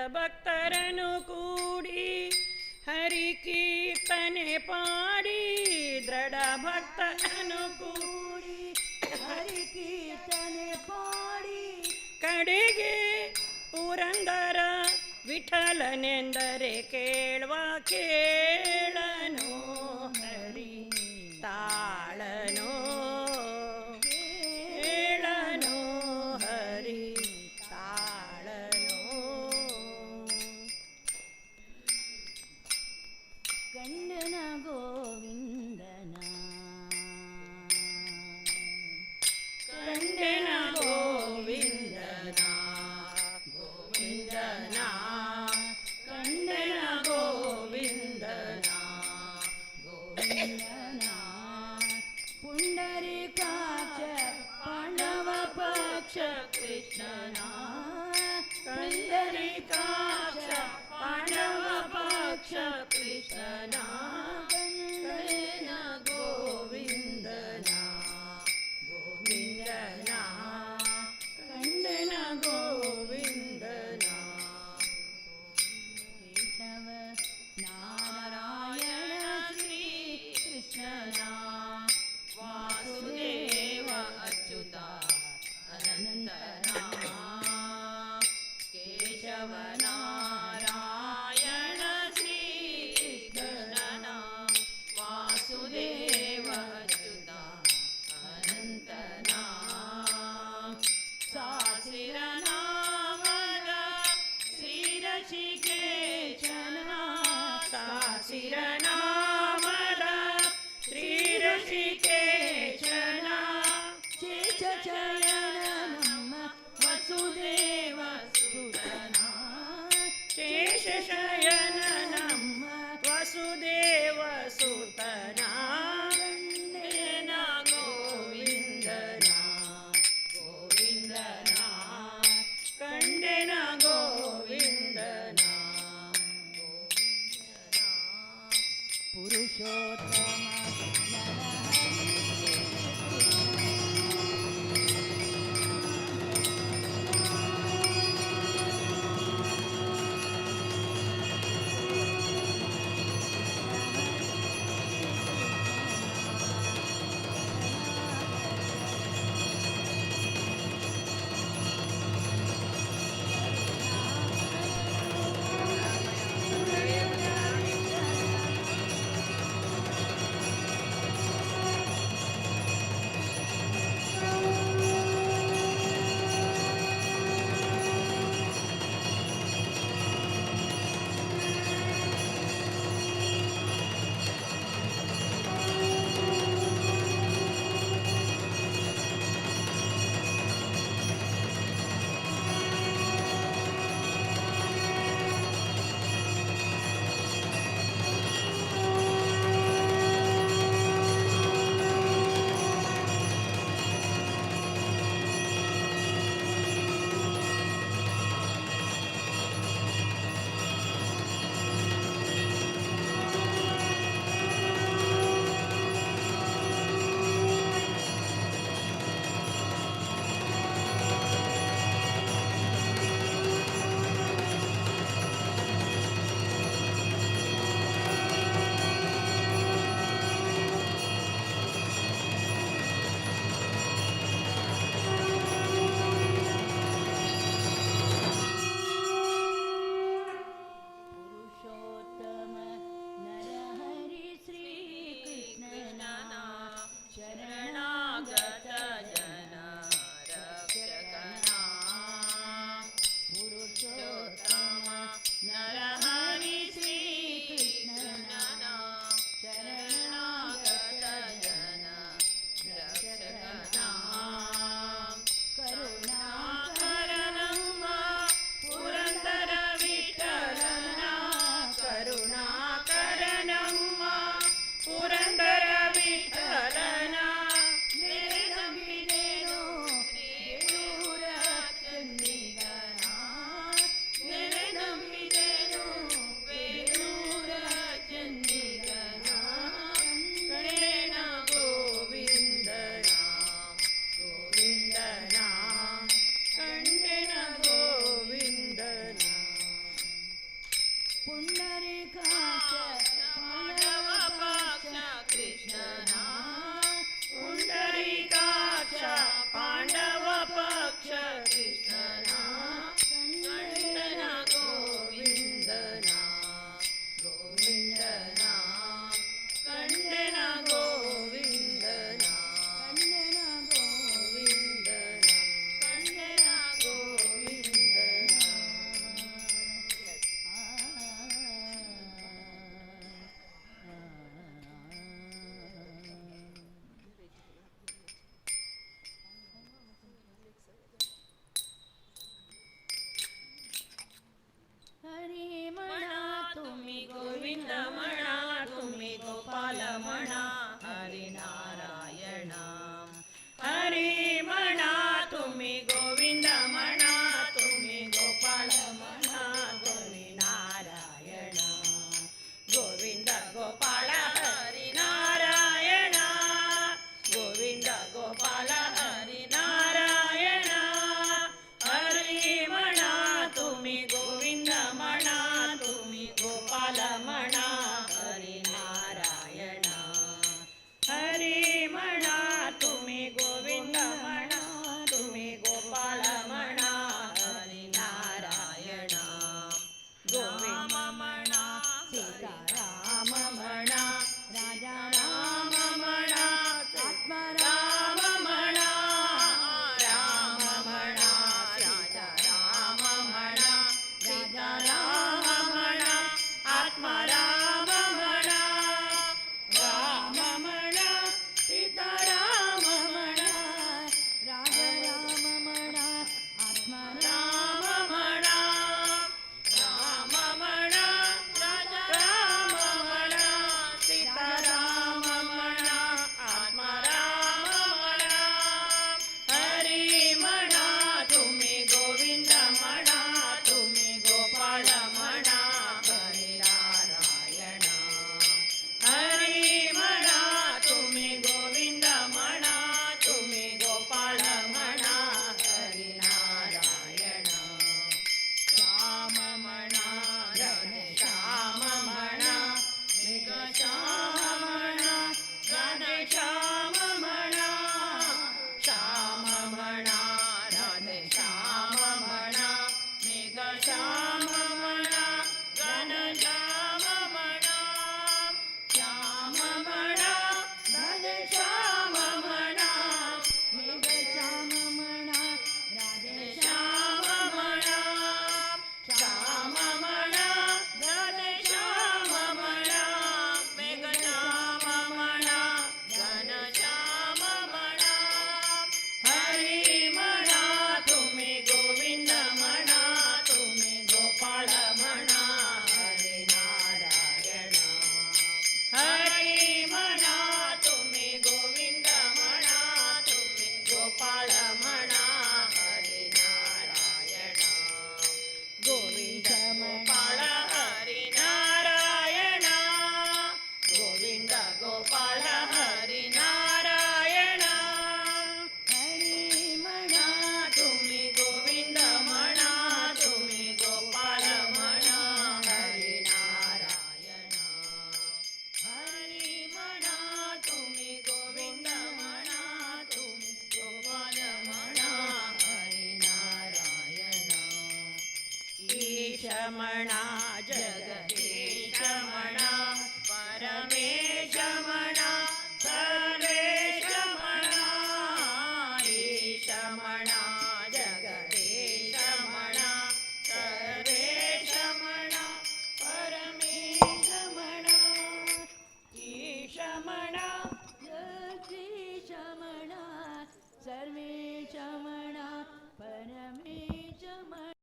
D: ಭಕ್ತರನು ಕೂಡಿ ಹರಿ ಕೀರ್ತನೆ ಪಾಡಿ ದೃಢ ಭಕ್ತರನು ಕೂಡಿ
E: ಹರಿ ಕೀರ್ತನೆ ಪಾಡಿ
D: ಕಡೆಗೆ ಪುರಂದರ ವಿಠಲನೆಂದರೆ ಕೇಳುವ ಕೇಳನು ಹರಿ ತಾಳನು ಕೇಳನು ಹರಿ ತಾಳನು
E: ಗಂಡನ ಗೋವಿಂದನ
D: ಕಂಡೆನ ಗೋವಿಂದನ ಗೋವಿಂದನ ಕಂಡೆನ ಗೋವಿಂದನ
E: ಗೋವಿಂದನ ಪುಂಡರೀಕಾಕ್ಷ ಪಾಂಡವ ಪಕ್ಷ ಕೃಷ್ಣನ
D: ಪುಂಡರೀಕಾಕ್ಷ ಪಾಂಡವ ಪಕ್ಷ ಕೃಷ್ಣನ
E: ಗಂಡನ
D: ಗೋವಿಂದನ ಗೋವಿಂದನ ಕಂಡೆನ ಗೋವಿಂದನ
E: ಕೇಶವ ನಾರಾಯಣ ಶ್ರೀ ಕೃಷ್ಣನ
C: ವಾಸುದೇವ ಅಚ್ಯುತ ಅನಂತನ ಕೇಶವ ನಾರಾಯಣ ಶ್ರೀ ಕೃಷ್ಣನ ವಾಸುದೇವ ಅಚ್ಯುತ ಅನಂತನ ಸಾಸಿರ ನಾಮದ ಶ್ರೀರಷಿಕೇಶನ
D: ಸಾಸಿರ ನಾಮದ ಶ್ರೀ ಋಷಿಕೇಶನ
E: ಚೇಚಯನ ನಮ್ಮ ವಸುದೇವ ಸುತನ
D: ಶೇಷಶಯನ ನಮ್ಮ ವಸುದೇವ ಸುತನ
C: ಕಂಡೆನ ಗೋವಿಂದನ ಗೋವಿಂದನ
D: ಕಂಡೆನ ಗೋವಿಂದನ
E: ಪುರುಷೋತ್ತಮ पुंडरीकाक्ष
C: पांडव पक्ष कृष्णना
D: पुंडरीकाक्ष पांडव पक्ष कृष्णना
C: कंडना गोविंदना गोविंदना
D: कंडना गोविंदना
E: कंडना
D: गोविंदना कंडना गोविंदना
E: हरी म्हणा
C: म्हणा तुम्ही गोविंद म्हणा तुम्ही गोपाल म्हणा हरिनारायण
D: हरी म्हणा तुम्ही गोविंद म्हणा तुम्ही गोपाळ म्हणा तुम्ही नारायण गोविंद गोपाळ हरी नारायण गोविंद गोपाळ हरी नारायण हरी म्हणा तुम्ही गोविंद म्हणा तुम्ही गोपाळ म्हणा हरी नारायण हरी म्हणा तुम्ही गोविंद म्हणा तुम्ही गोपाळ म्हणा हरी नारायण गोविंद म्हणा सीताराम म्हणा
E: राजा
D: राम म्हणा
E: आत्मा
D: राम म्हणा राम म्हणा राजा राम म्हणा सीताराम म्हणा आत्मा राम म्हणा राम म्हणा सीताराम म्हणा
E: राजा राम म्हणा आत्मा
D: राम म्हणा राम म्हणा राजा राम म्हणा सीताराम म्हणा आत्मा राम म्हणा हरी म्हणा तुम्ही गोविंद म्हणा तुम्ही गोपाळ म्हणा हरी नारायण हरी म्हणा तुम्ही गोविंद म्हणा तुम्ही गोपाळ म्हणा हरी नारायण श्याम म्हणा राधे श्याम म्हणा मेघ श्याम म्हणा राधे श्याम म्हणा श्याम म्हणा राधे श्याम म्हणा मेघ श्याम म्हणा घन श्याम म्हणा श्याम म्हणा राधे श्याम म्हणा
E: मेघ श्याम म्हणा राधे
D: श्याम म्हणा श्याम म्हणा राधे श्याम म्हणा मेघ श्याम म्हणा घन श्याम म्हणा हरी म्हणा तुम्ही गोविंद म्हणा तुम्ही गोपाळ म्हणा हरी नारायण हरी म्हणा तुम्ही गोविंद म्हणा तुम्ही गोपाळ म्हणा हरी नारायण गोविंद गोपाळ हरी नारायण गोविंद गोपाळ हरी नारायण
E: हरी म्हणा
D: तुम्ही गोविंद म्हणा तुम्ही गोपाळ म्हणा हरी नारायण हरी म्हणा तुम्ही गोविंद म्हणा तुम्ही गोपाळ म्हणा हरी नारायण ईश म्हणा जगदीश म्हणा परमेश म्हणा सर्वेश म्हणा ईश म्हणा जगदीश म्हणा सर्वेश म्हणा परमेश म्हणा ईश म्हणा
E: जगदीश म्हणा सर्वेश म्हणा परमेश म्हणा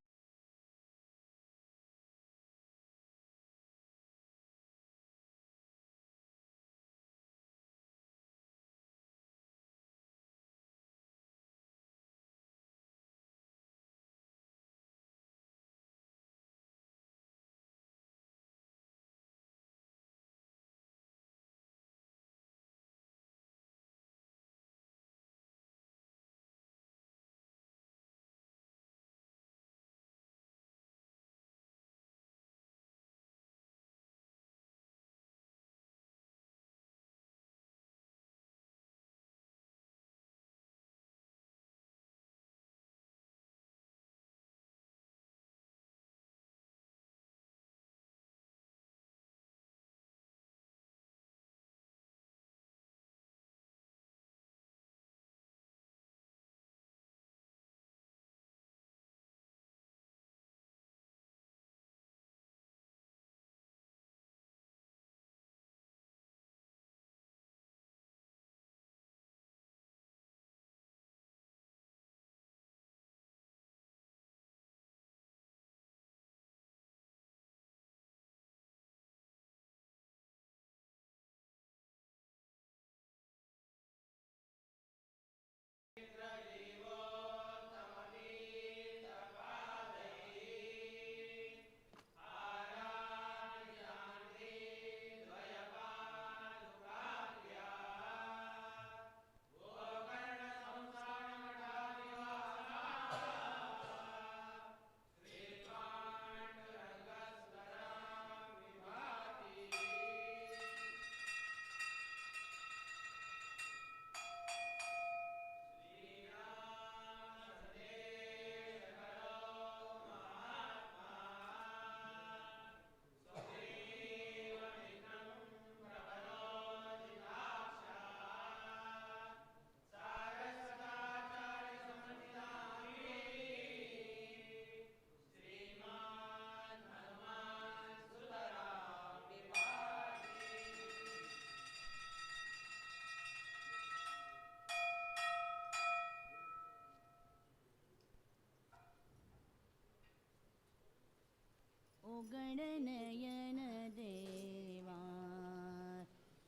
E: उगडनयन देवा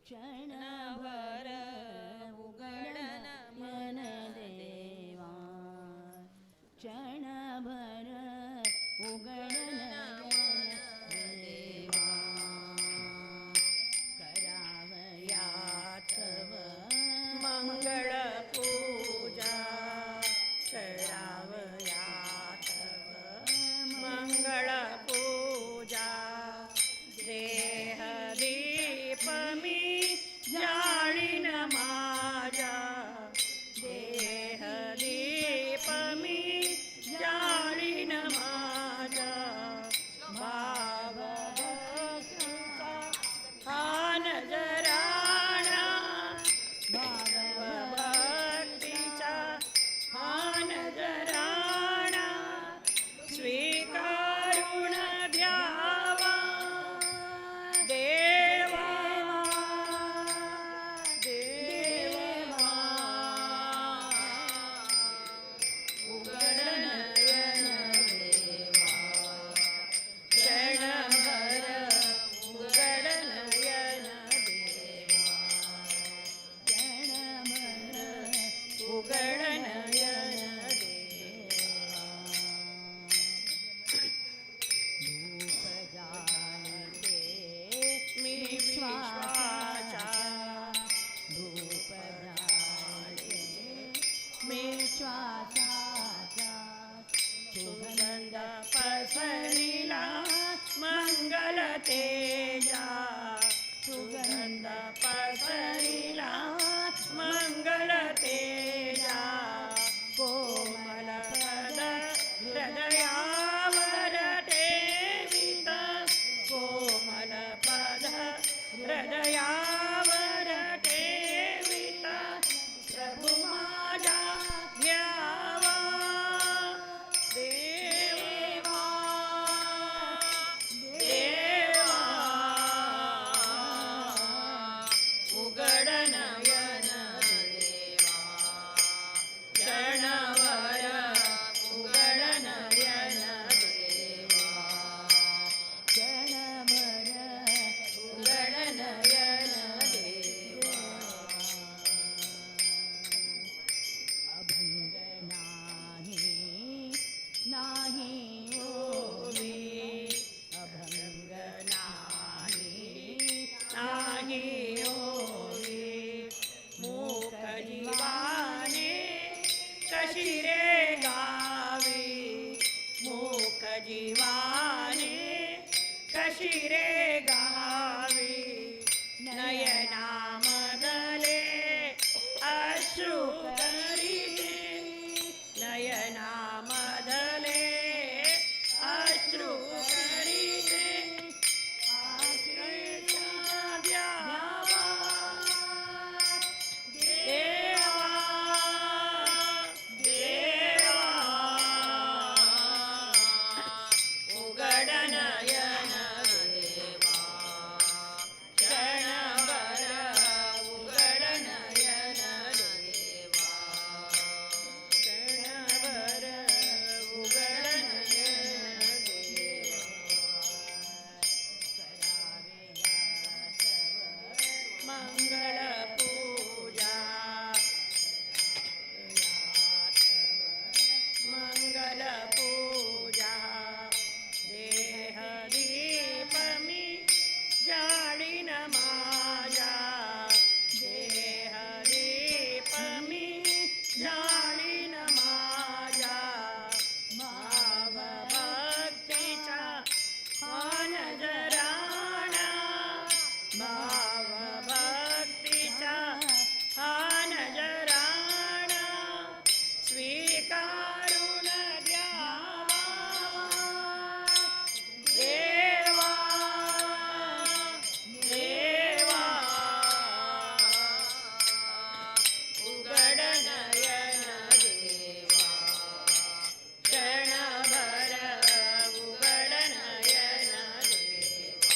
E: क्षणभर उगडनयन देवा क्षणभर उगडनयन देवा करावया तव
D: मंगळ पूजा करावया तव मंगळ पूजा देह दीप मी जाळीन माझा देह दीप मी जाळीन माझा भाव हा नजराणा भक्तीचा हा नजराणा स्वीकारून द्यावा देवा देवा उगडनयन देवा क्षणभर उगडनयन देवा
E: क्षणभर
D: उगडनयन देवा
E: धूप जाळते
D: मी विश्वाचा
E: धूप जाळते
D: मी
E: श्वासाचा
D: सुगंध पसरिला मंगल तेजा सुगंध पसरिला मंगल तेजा कोमल पद हृदयावर ठेवित कोमल पद हृदयावर ठेवित प्रभु माझा घ्यावा देवा देवा उगडनयन देवा क्षणभर उगडनयन देवा
E: क्षणभर
D: उगडनयन देवा
E: अभंग नाही ओवी अभंग
D: नाही ओवी मूक जीवाने कशी रे गावी मूक जीवाने कशी रे गावी नयनामदले अश्रू करीते नयनामदले अश्रू करीते आश्रया द्यावा देवा देवा उगडनयन देवा क्षणभर उगडनयन देवा क्षणभर उगडनयन देवा मंगळ पूजा मंगल पूजा देह दीप मी जाळीन माझा देह दीप मी जाळीन माझा भाव भक्तीचा हा नजराणा भाव भक्तीचा हा नजराणा स्वीकारून द्यावा देवा देवा उगडनयन देवा क्षणभर उगडनयन देवा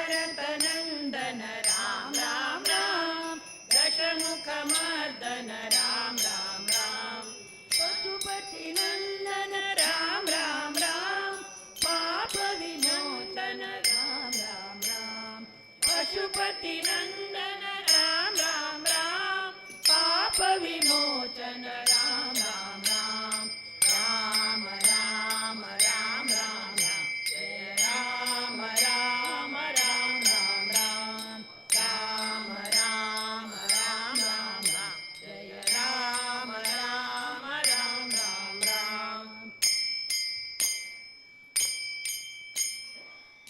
C: भरतनन्दन राम राम राम दशमुखमर्दन राम राम राम पशुपतिनन्दन राम राम राम पाप विमोचन राम राम राम पशुपतिनन्दन राम राम राम पाप विमोचन राम राम राम राम राम राम राम राम जय राम राम राम राम राम राम राम राम राम राम जय राम राम राम राम राम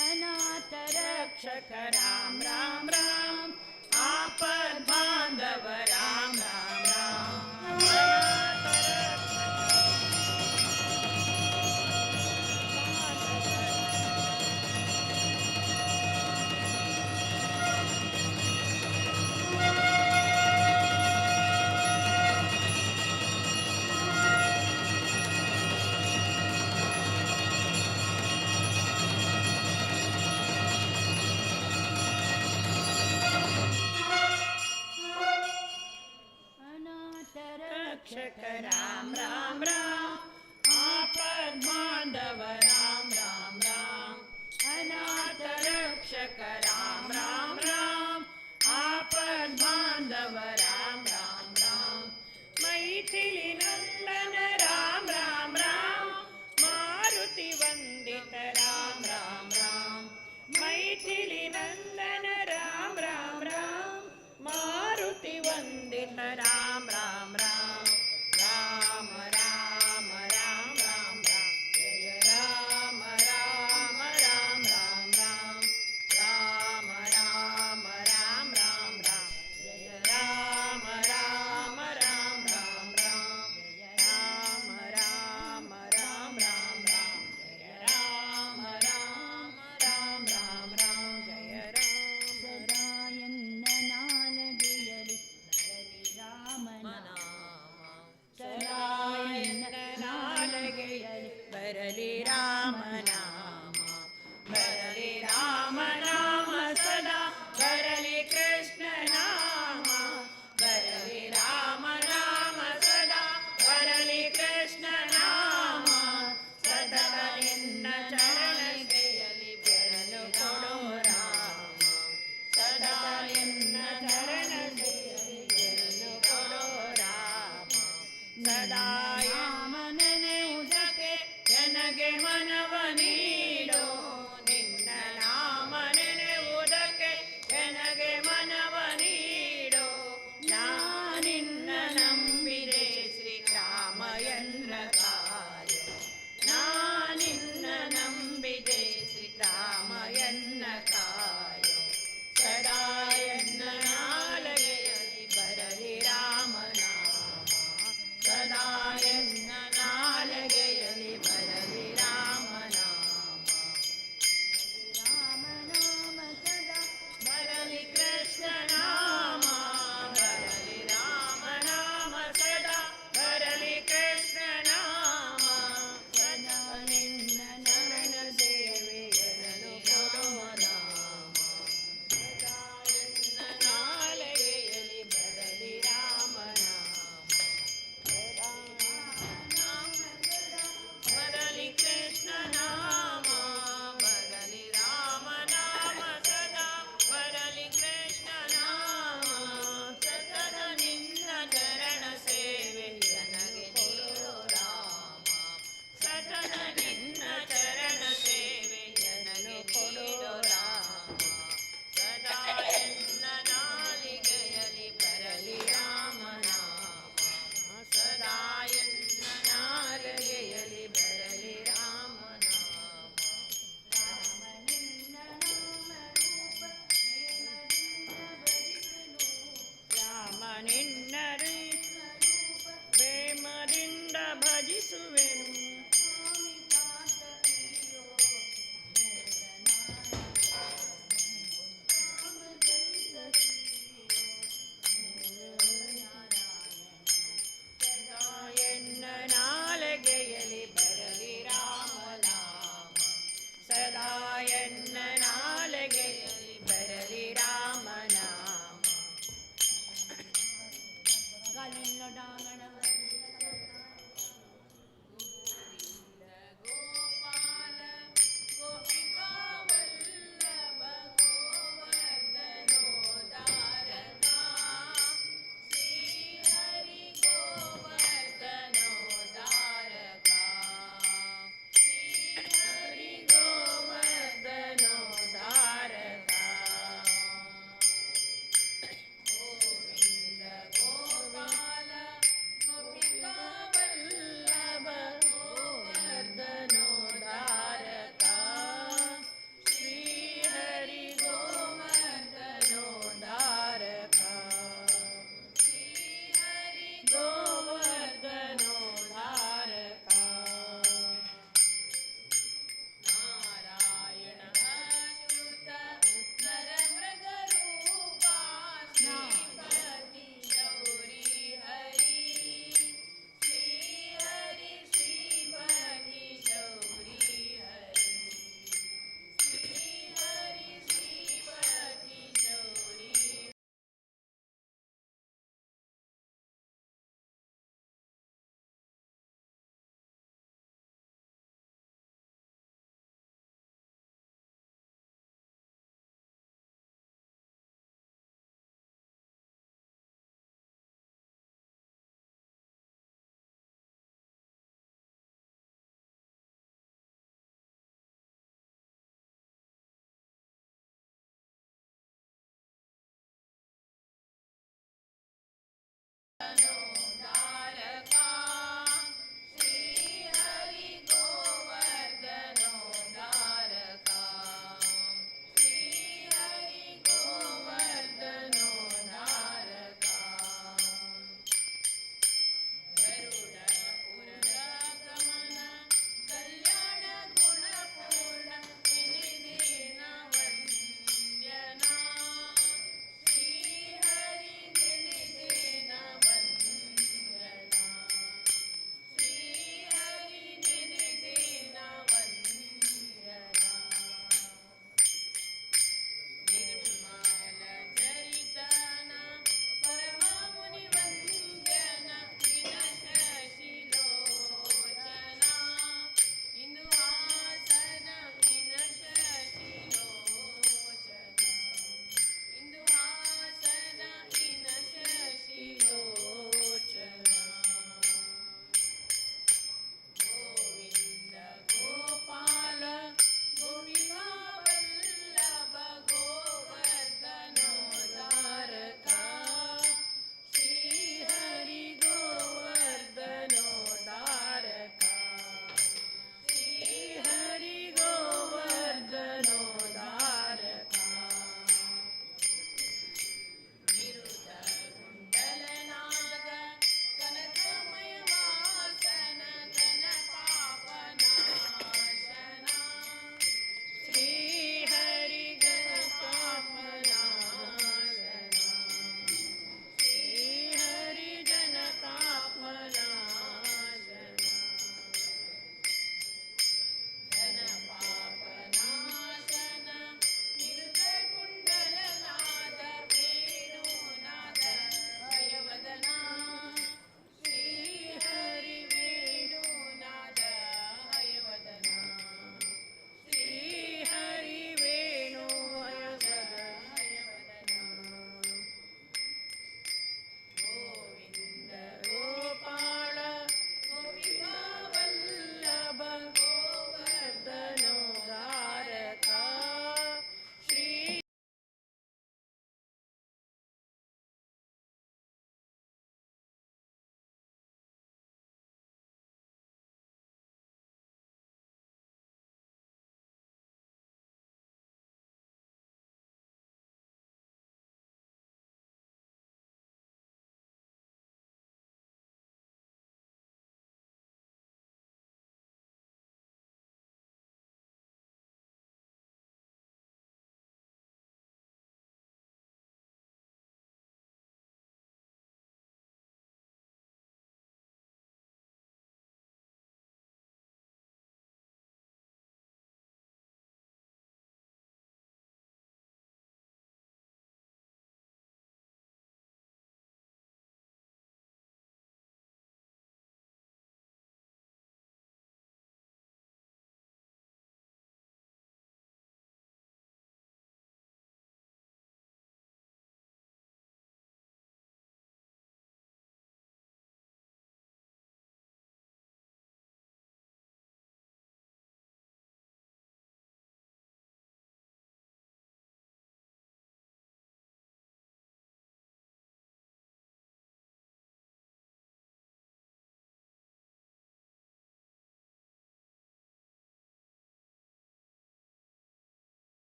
C: अनाथ रक्षक राम राम राम आपद बांधव राम राम राम अनाथ रक्षक राम राम राम आपद बांधव राम राम राम अनाथ रक्षक राम राम राम आपद बांधव राम राम राम मैथिली नंदन राम राम राम मारुति वंदित राम राम राम मैथिली नंदन राम राम राम मारुति वंदित राम राम राम राम राम राम राम राम जय राम राम राम राम राम राम राम राम राम राम जय राम राम राम राम राम जय राम राम राम राम राम जय राम राम राम राम राम जय राम
E: ಸದಾಯನ್ನನಾಲಗೆಯಲಿ ನರಲಿ ರಾಮನ
C: ಸದಾಯನ್ನ ನಾಲಗೆಯಲ್ಲಿ ಬರಲಿ ರಾಮನಾಮ